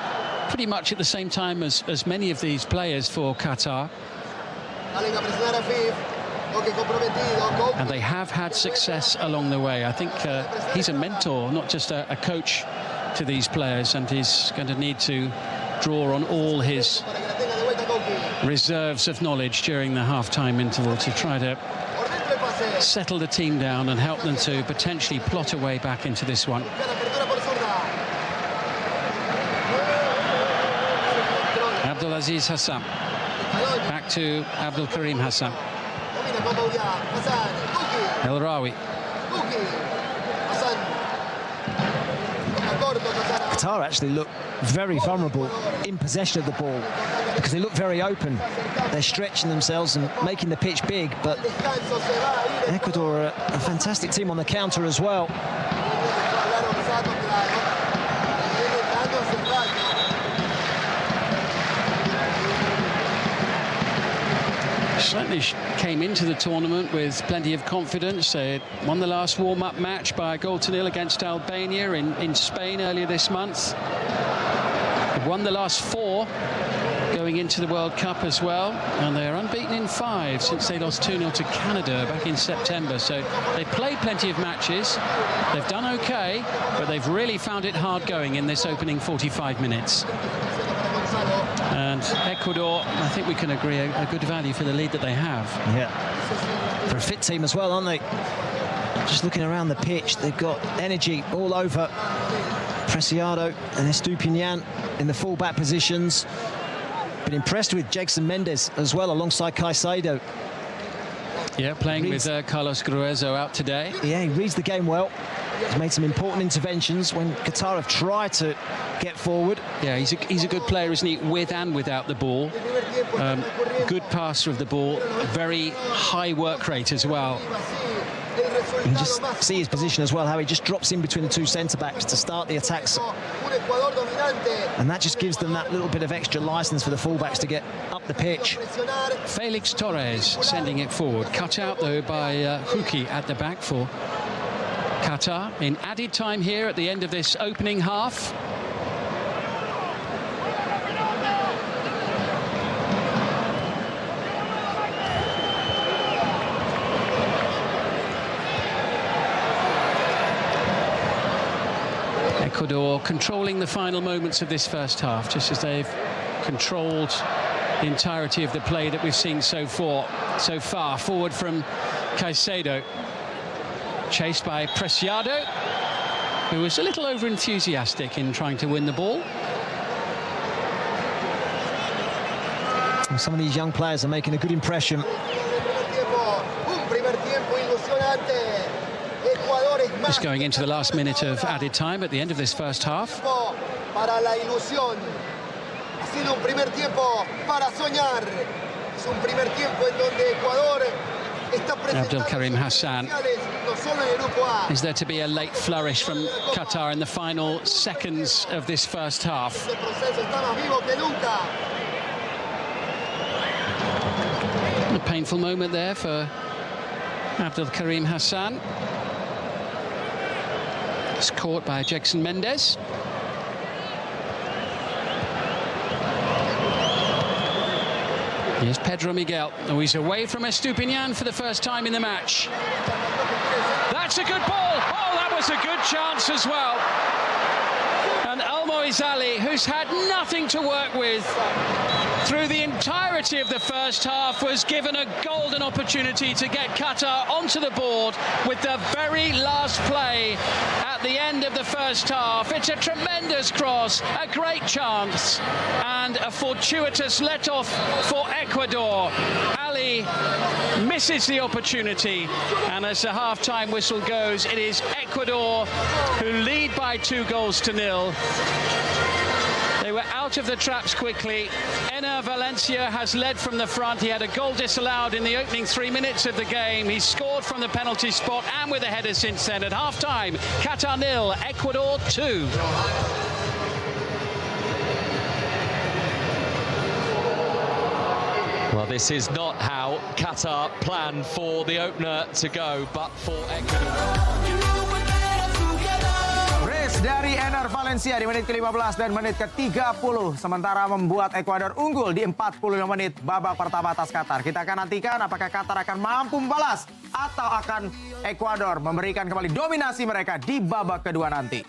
pretty much at the same time as many of these players for Qatar. And they have had success along the way. I think he's a mentor, not just a coach to these players, and he's going to need to draw on all his reserves of knowledge during the half-time interval to try to settle the team down and help them to potentially plot a way back into this one. Abdulaziz Hassan. Back to Abdul Karim Hassan. El Rawi. Qatar actually look very vulnerable in possession of the ball because they look very open. They're stretching themselves and making the pitch big, but Ecuador are a fantastic team on the counter as well. Certainly came into the tournament with plenty of confidence. They won the last warm-up match by a 0-0 against Albania in Spain earlier this month. They've won the last 4 going into the World Cup as well, and they're unbeaten in 5 since they lost 2-0 to Canada back in September. So they've played plenty of matches. They've done okay, but they've really found it hard going in this opening 45 minutes. And Ecuador, I think we can agree, a good value for the lead that they have. Yeah. They're a fit team as well, aren't they? Just looking around the pitch, they've got energy all over. Preciado and Estupinian in the full-back positions. Been impressed with Jackson Mendes as well, alongside Caicedo. Yeah, playing with Carlos Gruezo out today. Yeah, he reads the game well. He's made some important interventions when Qatar have tried to get forward. Yeah, he's a good player, isn't he, with and without the ball. Good passer of the ball, very high work rate as well. You just see his position as well, how he just drops in between the two centre-backs to start the attacks. And that just gives them that little bit of extra licence for the full-backs to get up the pitch. Felix Torres sending it forward. Cut out, though, by Huki at the back for Qatar. In added time here at the end of this opening half. Ecuador controlling the final moments of this first half, just as they've controlled the entirety of the play that we've seen so far. Forward from Caicedo, chased by Preciado, who was a little over-enthusiastic in trying to win the ball. And some of these young players are making a good impression. Just going into the last minute of added time at the end of this first half. Abdelkarim Hassan. Is there to be a late flourish from Qatar in the final seconds of this first half? A painful moment there for Abdelkarim Hassan. It's caught by Jackson Mendes. Here's Pedro Miguel. Oh, he's away from Estupinian for the first time in the match. That's a good ball. Oh, that was a good chance as well. And Almoizali, who's had nothing to work with through the entirety of the first half, was given a golden opportunity to get Qatar onto the board with the very last play at the end of the first half. It's a tremendous cross, a great chance, and a fortuitous let-off for Ecuador. Ali misses the opportunity, and as the half-time whistle goes, it is Ecuador who lead by 2-0. They were out of the traps quickly. Enner Valencia has led from the front. He had a goal disallowed in the opening 3 minutes of the game. He scored from the penalty spot and with a header since then. At half-time, Qatar 0, Ecuador 2. Well, this is not how Qatar planned for the opener to go, but for Ecuador. Dari Enner Valencia di menit ke-15 dan menit ke-30, sementara membuat Ekuador unggul di 45 menit babak pertama atas Qatar. Kita akan nantikan apakah Qatar akan mampu membalas atau akan Ekuador memberikan kembali dominasi mereka di babak kedua nanti.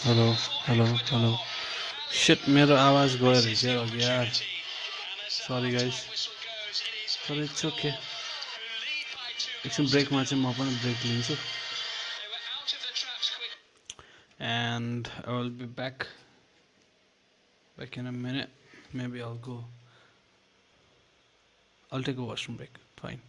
Hello. Shit, मेरो आवाज गयो रहेछ यार. Sorry guys. But it's okay. एकछिन ब्रेकमा चाहिँ म पनि break लिन्छु. And I will be back in a minute. Maybe I'll take a washroom break. Fine.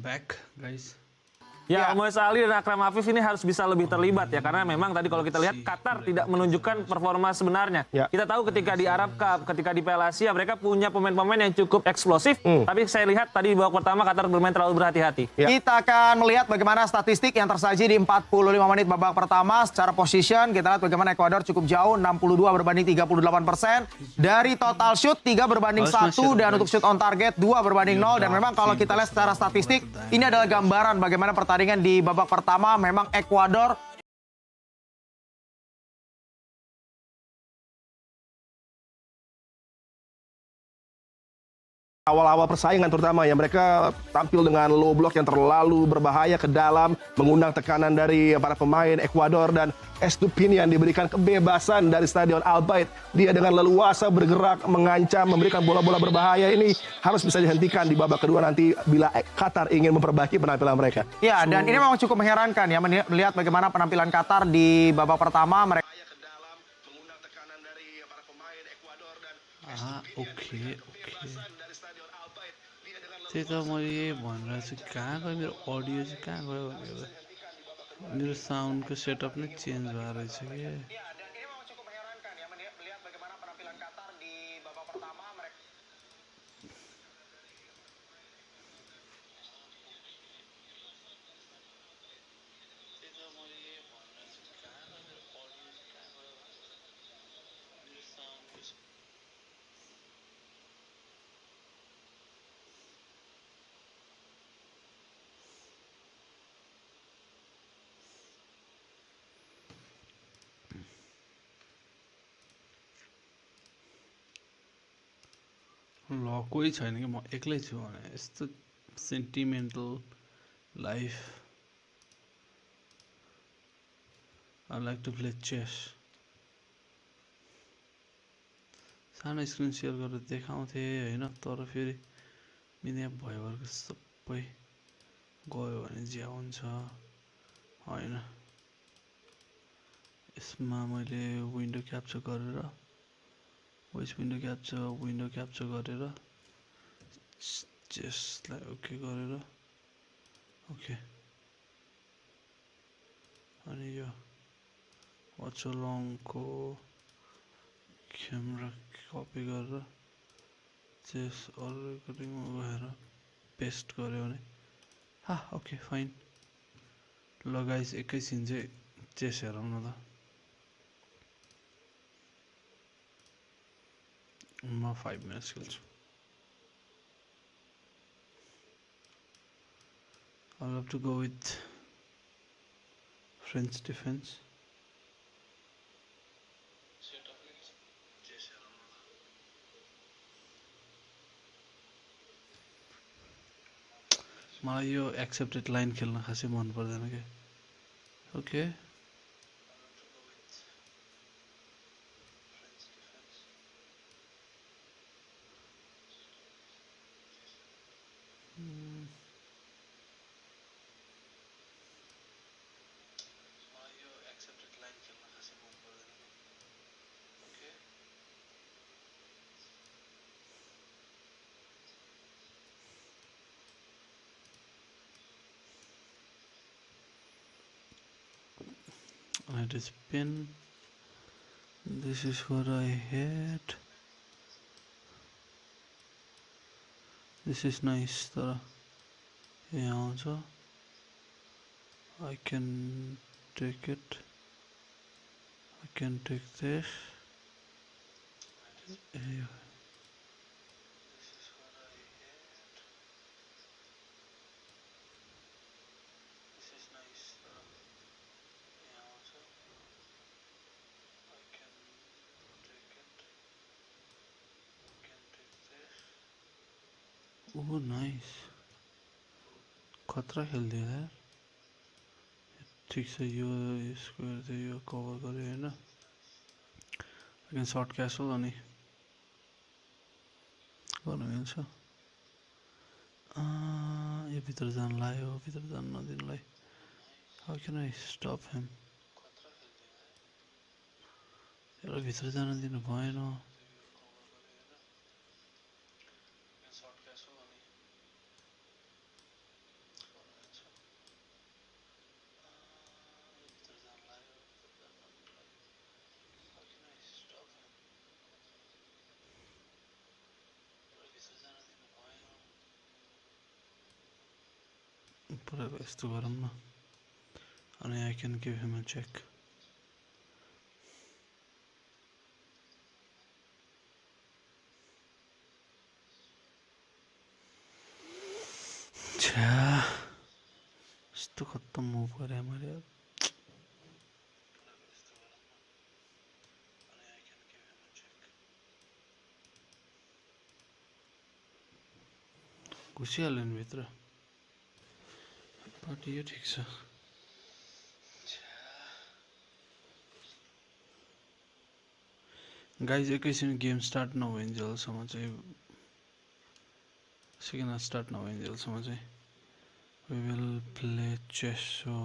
Back, guys. Ya, Moes Ali dan Akram Afif ini harus bisa lebih terlibat ya, karena memang tadi kalau kita lihat Qatar tidak menunjukkan performa sebenarnya. Kita tahu ketika di Arab Cup, ketika di Piala Asia mereka punya pemain-pemain yang cukup eksplosif, tapi saya lihat tadi di babak pertama Qatar bermain terlalu berhati-hati. Kita akan melihat bagaimana statistik yang tersaji di 45 menit babak pertama secara position. Kita lihat bagaimana Ecuador cukup jauh, 62 berbanding 38%. Dari total shoot 3 berbanding 1 dan untuk shoot on target 2 berbanding 0. Dan memang kalau kita lihat secara statistik, ini adalah gambaran bagaimana pertandingan di babak pertama. Memang Ecuador awal-awal persaingan terutama ya, mereka tampil dengan low block yang terlalu berbahaya ke dalam, mengundang tekanan dari para pemain Ecuador, dan Estupinian diberikan kebebasan dari Stadion Al Bayt. Dia dengan leluasa bergerak, mengancam, memberikan bola-bola berbahaya. Ini harus bisa dihentikan di babak kedua nanti bila Qatar ingin memperbaiki penampilan mereka. Ya, dan ini memang cukup mengherankan ya, melihat bagaimana penampilan Qatar di babak pertama. Mereka okay त्यही त मैले यही भनेर चाहिँ कहाँ गयो मेरो audio चाहिँ कहाँ गयो भनेर मेरो साउन्डको सेटअप नै चेन्ज भएर रहेछ कि ल कोही छैन कि म एक्लै छु भने यस्तो sentimental life I like to play chess सानो स्क्रिन सेयर गरेर देखाउँथे हैन तर फेरि मिडिया भइरहेको सबै गयो भने ज्या हुन्छ हैन यसमा मैले विन्डो क्याप्चर गरेर voice विन्डो क्याप्चर गरेर चेस्टलाई ओके गरेर ओके अनि यो वाच लङको क्यामेरा कपी गरेर चेस अरू रेकर्डिङमा गएर पेस्ट गर्यो भने ओके फाइन ल गाइस एकैछिन चाहिँ चेस हेरौँ न त म 5 minutes खेल्छु I'll have to go with French defense मलाई यो एक्सेप्टेड लाइन खेल्न खासै मन पर्दैन के okay it is pin this is what I hate this is nice तर यहाँ आउँछ I can take it I can take this Oh nice खतरा खेल्दियो यार ठीक छ यो यसको चाहिँ यो कभर गर्यो हैन I can short castle अनि गर्न मिल्छ यो भित्र जान लाग्यो भित्र जान नदिनलाई How can I stop him यसलाई भित्र जान दिनु भएन पुराको यस्तो गरौँ न अनि I can give him a check छ्या यस्तो खत्तम मुभ गरे मैले घुसिहाल्यो नि भित्र But यो ठीक छ गाइज एकैछिन गेम स्टार्ट नभइन्जेलसम्म चाहिँ सेकेन्ड हाफ स्टार्ट नभइन्जेलसम्म चाहिँ we will play chess so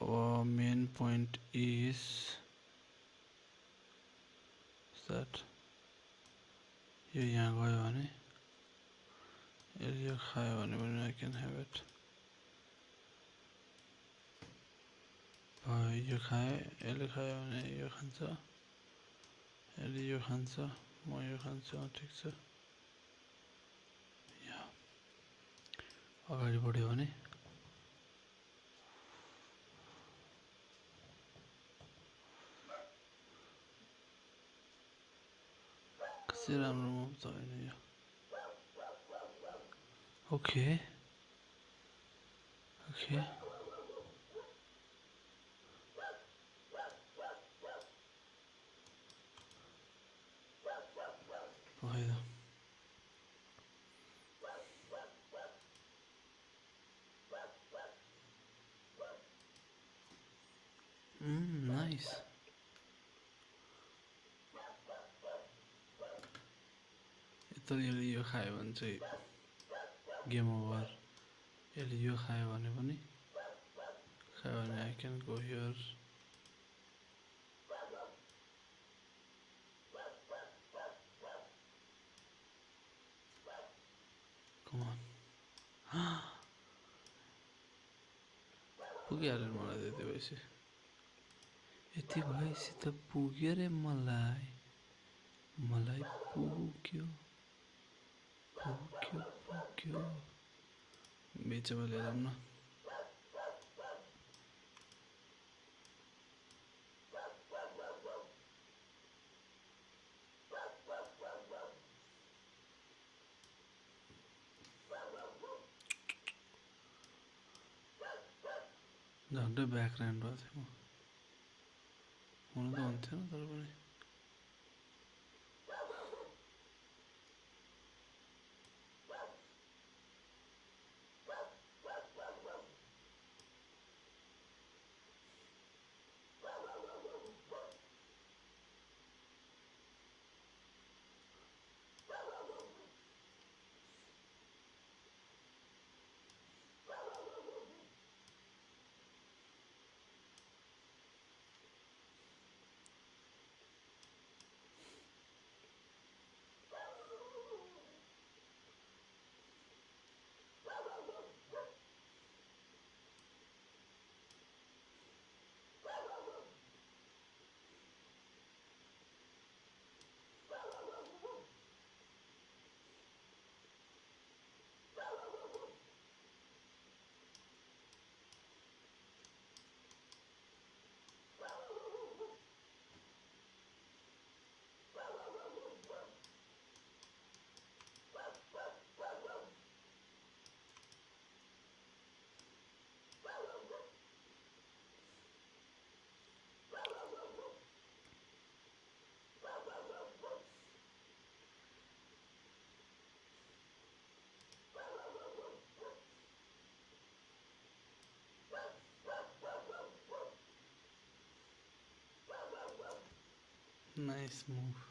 our main point is that यो यहाँ गयो भने यो खायो भने पनि I can have it यो खाए यसले खायो भने यो खान्छ यसले यो खान्छ म यो खान्छु ठीक छ अगाडि बढ्यो भने कसै राम्रो मुभ छ हैन यो ओके ओके भयो nice तर यसले यो खायो भने चाहिँ गेम ओभर यसले यो खायो भने पनि खायो भने I can go here come on. पुगिहाल्यो मलाई त्यति भएपछि यति भएपछि त पुग्यो रे मलाई पुग्यो बिचमा लिएर न झन्डै ब्याकग्राउन्ड भएको थियो हुनु त हुन्थेन तर पनि Nice move.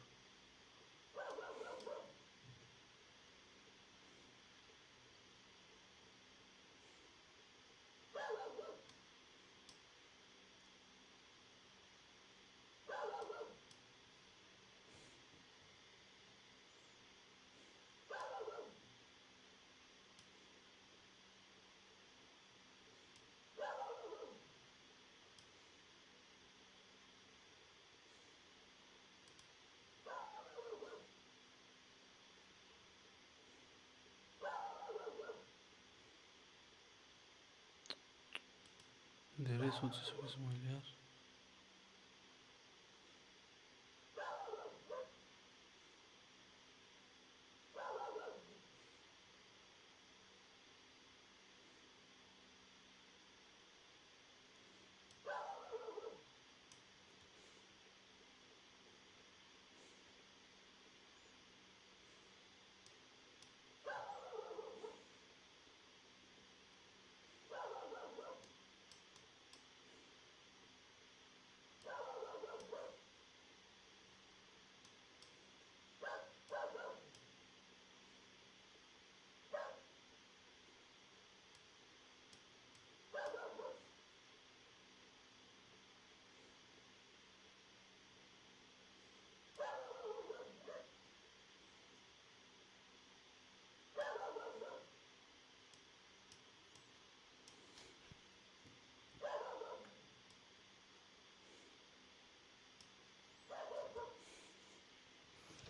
धेरै सोचिसकेछु मैले यार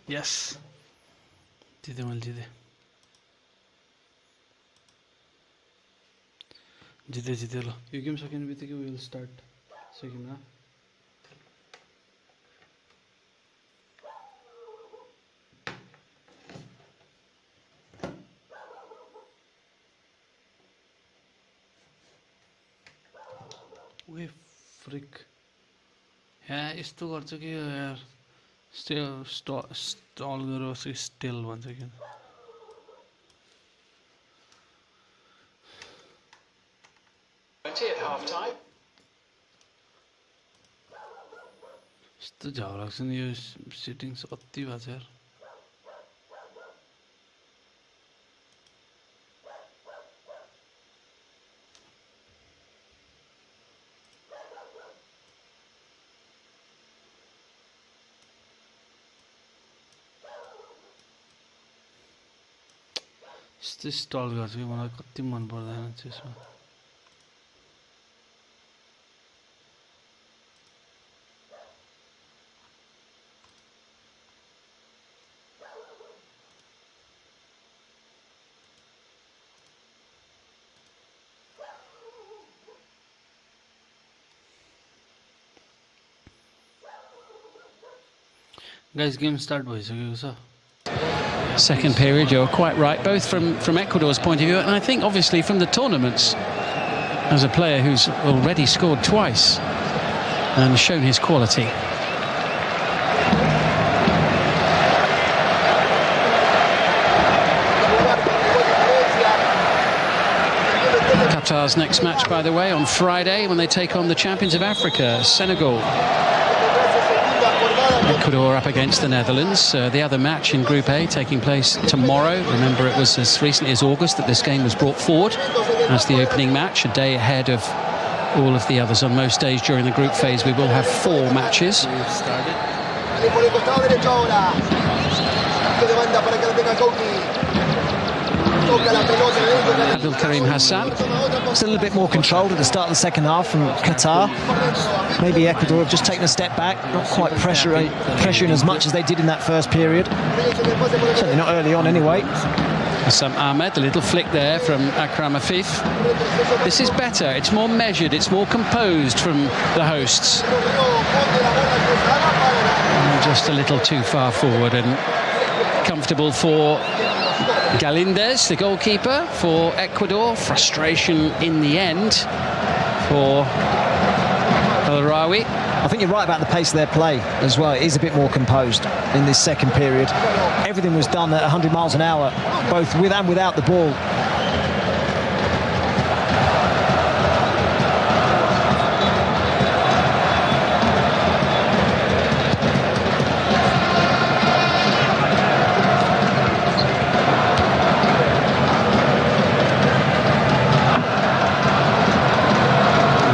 Yes. जिते मैले जिते ल यो गेम सकिने बित्तिकै विल स्टार्ट सेकेन्ड हाफ ओए फ्रिक यहाँ यस्तो गर्छ कि यार स्टल गरेर स्टेल भन्छ किन यस्तो झ्याउ लाग्छ नि यो सेटिङ्स अति भएको छ यार यस्तै स्टल गर्छ कि मलाई कति मन पर्दैन त्यसमा Guys, game start भइसकेको छ. Second period, you're quite right, both from Ecuador's point of view, and I think obviously from the tournaments, as a player who's already scored twice and shown his quality. Qatar's next match, by the way, on Friday when they take on the champions of Africa, Senegal. Ecuador up against the Netherlands. The other match in Group A taking place tomorrow. Remember, it was as recently as August that this game was brought forward as the opening match, a day ahead of all of the others. On most days during the group phase, we will have 4 matches. Abdul Karim Hassan. It's a little bit more controlled at the start of the second half from Qatar. Maybe Ecuador have just taken a step back, not quite pressuring as much as they did in that first period. Certainly not early on anyway. Sam Ahmed, a little flick there from Akram Afif. This is better, it's more measured, it's more composed from the hosts. Just a little too far forward and comfortable for Galindez, the goalkeeper for Ecuador. Frustration in the end for El Rawi. I think you're right about the pace of their play as well. It is a bit more composed in this second period. Everything was done at 100 miles an hour, both with and without the ball.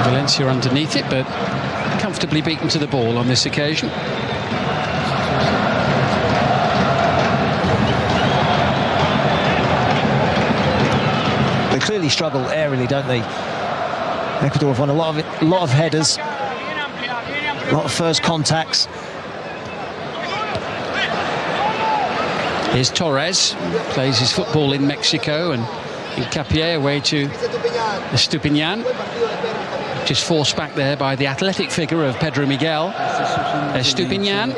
Valencia underneath it, but comfortably beaten to the ball on this occasion. They clearly struggle aerially, don't they? Ecuador have won a lot of headers, a lot of first contacts. Here's Torres, plays his football in Mexico, and Capier away to Estupiñán. Just forced back there by the athletic figure of Pedro Miguel. Estupiñán.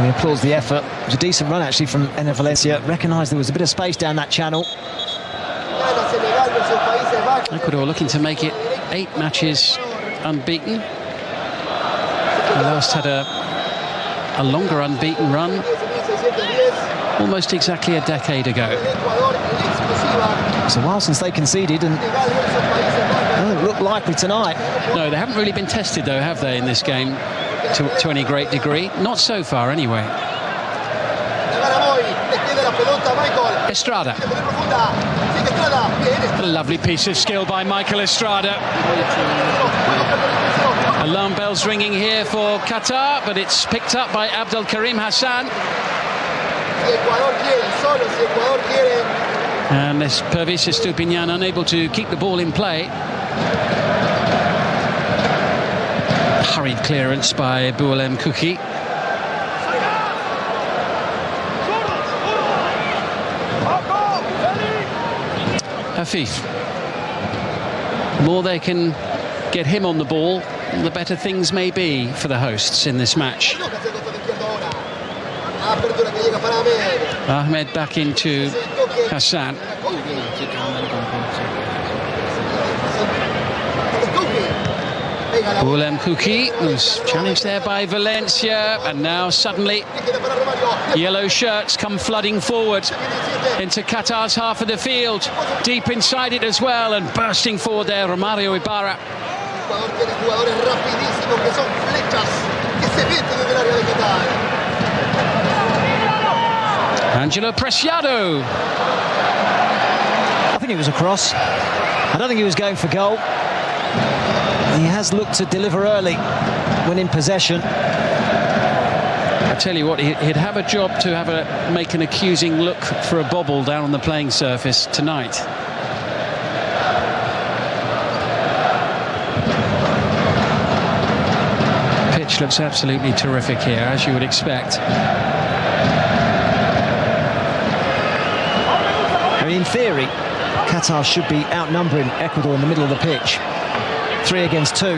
He applauds the effort. It was a decent run actually from Ener Valencia. Recognised there was a bit of space down that channel. Ecuador looking to make it 8 matches unbeaten. They last had a longer unbeaten run almost exactly a decade ago. It's a while since they conceded, and they don't look likely tonight. No, they haven't really been tested though, have they, in this game to any great degree? Not so far anyway. Estrada. A lovely piece of skill by Michael Estrada. Alarm bells ringing here for Qatar, but it's picked up by Abdul Karim Hassan. And this Pervis Estupiñán unable to keep the ball in play. Hurried clearance by Boualem Kouki. Afif. The more they can get him on the ball, the better things may be for the hosts in this match. Ahmed back into Hassan. Boualem Kouki was challenged there by Valencia, and now suddenly yellow shirts come flooding forward into Qatar's half of the field, deep inside it as well, and bursting forward there, Romario Ibarra. Angelo Preciado. I think it was a cross. I don't think he was going for goal. He has looked to deliver early when in possession. I tell you what, he'd have a job to make an accusing look for a bobble down on the playing surface tonight. Pitch looks absolutely terrific here, as you would expect. In theory, Qatar should be outnumbering Ecuador in the middle of the pitch. 3 against 2,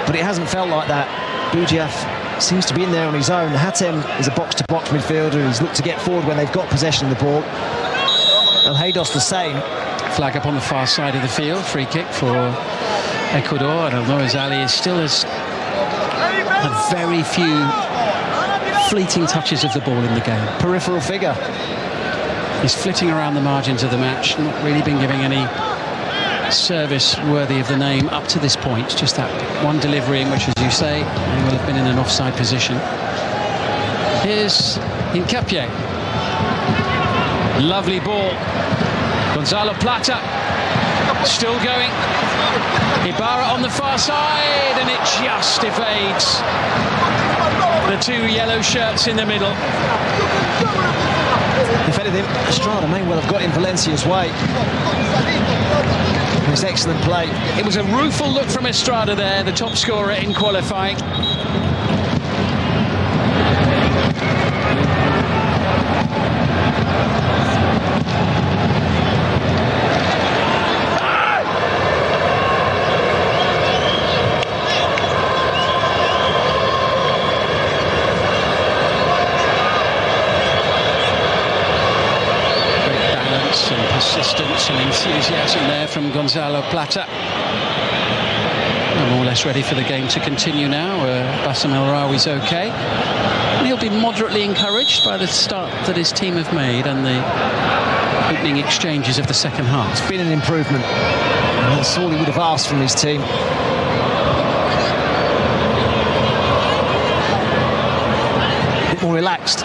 but it hasn't felt like that. Boudiaf seems to be in there on his own. Hatem is a box-to-box midfielder. He's looked to get forward when they've got possession of the ball. El Haydos the same. Flag up on the far side of the field. Free kick for Ecuador. And Alnoaz Ali still has had very few fleeting touches of the ball in the game. Peripheral figure. He's flitting around the margins of the match, not really been giving any service worthy of the name up to this point. Just that one delivery in which, as you say, he will have been in an offside position. Here's Hincapié. Lovely ball. Gonzalo Plata still going. Ibarra on the far side, and it just evades the 2 yellow shirts in the middle. If anything, Estrada may well have got in Valencia's way. It's excellent play. It was a rueful look from Estrada there, the top scorer in qualifying. Persistence and enthusiasm there from Gonzalo Plata. More or less ready for the game to continue now. Bassam El Rawi's okay. And he'll be moderately encouraged by the start that his team have made and the opening exchanges of the second half. It's been an improvement. And that's all he would have asked from his team. A bit more relaxed.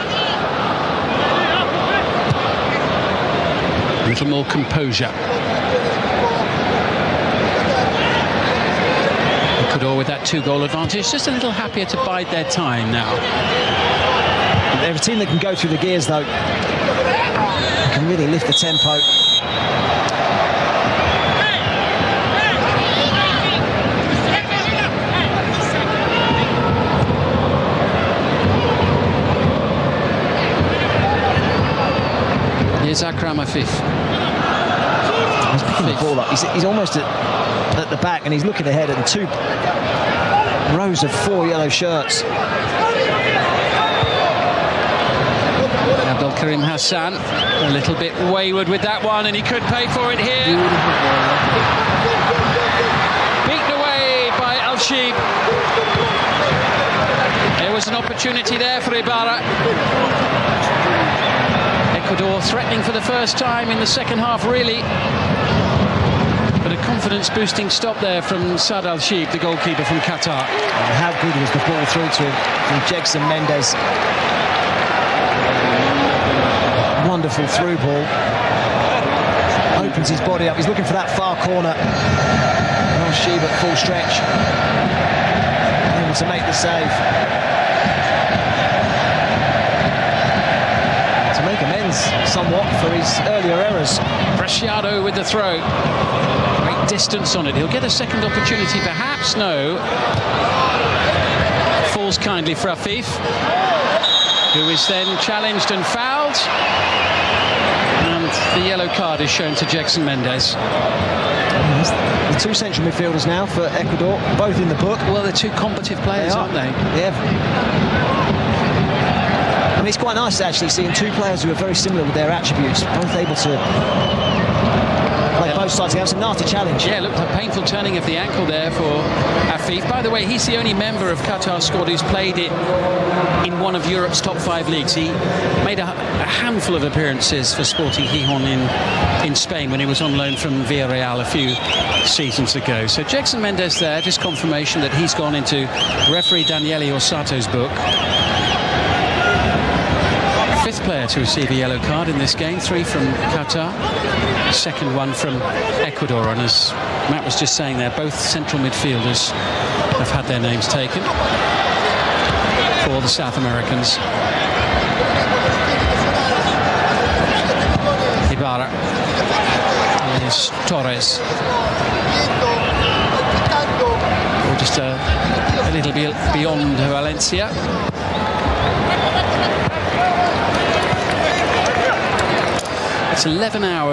A little more composure. Ecuador with that 2-goal advantage, just a little happier to bide their time now. They're a team that can go through the gears, though. They can really lift the tempo. Here's Akram Afif. He's picking the ball up. He's almost at the back, and he's looking ahead at the 2 rows of 4 yellow shirts. Abdelkarim Hassan, a little bit wayward with that one, and he could pay for it here. Beaten away by Al-Sheib. There was an opportunity there for Ibarra. Ecuador threatening for the first time in the second half, really. But a confidence-boosting stop there from Saad Al-Sheib, the goalkeeper from Qatar. And how good was the ball through to him from Jegson Mendes. Wonderful through ball. Opens his body up. He's looking for that far corner. Al-Sheib at full stretch. Able to make the save. To make amends somewhat for his earlier errors. Preciado with the throw. Great distance on it. He'll get a second opportunity, perhaps. No. Falls kindly for Afif, who is then challenged and fouled. And the yellow card is shown to Jegson Mendes. The 2 central midfielders now for Ecuador, both in the book. Well, they're 2 combative players, aren't they? Yeah. I mean, it's quite nice actually seeing 2 players who are very similar with their attributes, both able to play both sides. He has a nasty challenge. Yeah, look, a painful turning of the ankle there for Afif. By the way, he's the only member of Qatar's squad who's played it in one of Europe's top 5 leagues. He made a handful of appearances for Sporting Gijón in Spain when he was on loan from Villarreal a few seasons ago. So Jegson Mendes there, just confirmation that he's gone into referee Daniele Orsato's book. 5th player to receive a yellow card in this game. 3 from Qatar, second one from Ecuador. And as Matt was just saying there, both central midfielders have had their names taken for the South Americans. Ibarra. Here's Torres. Or just a little bit beyond Valencia. It's 11 hours.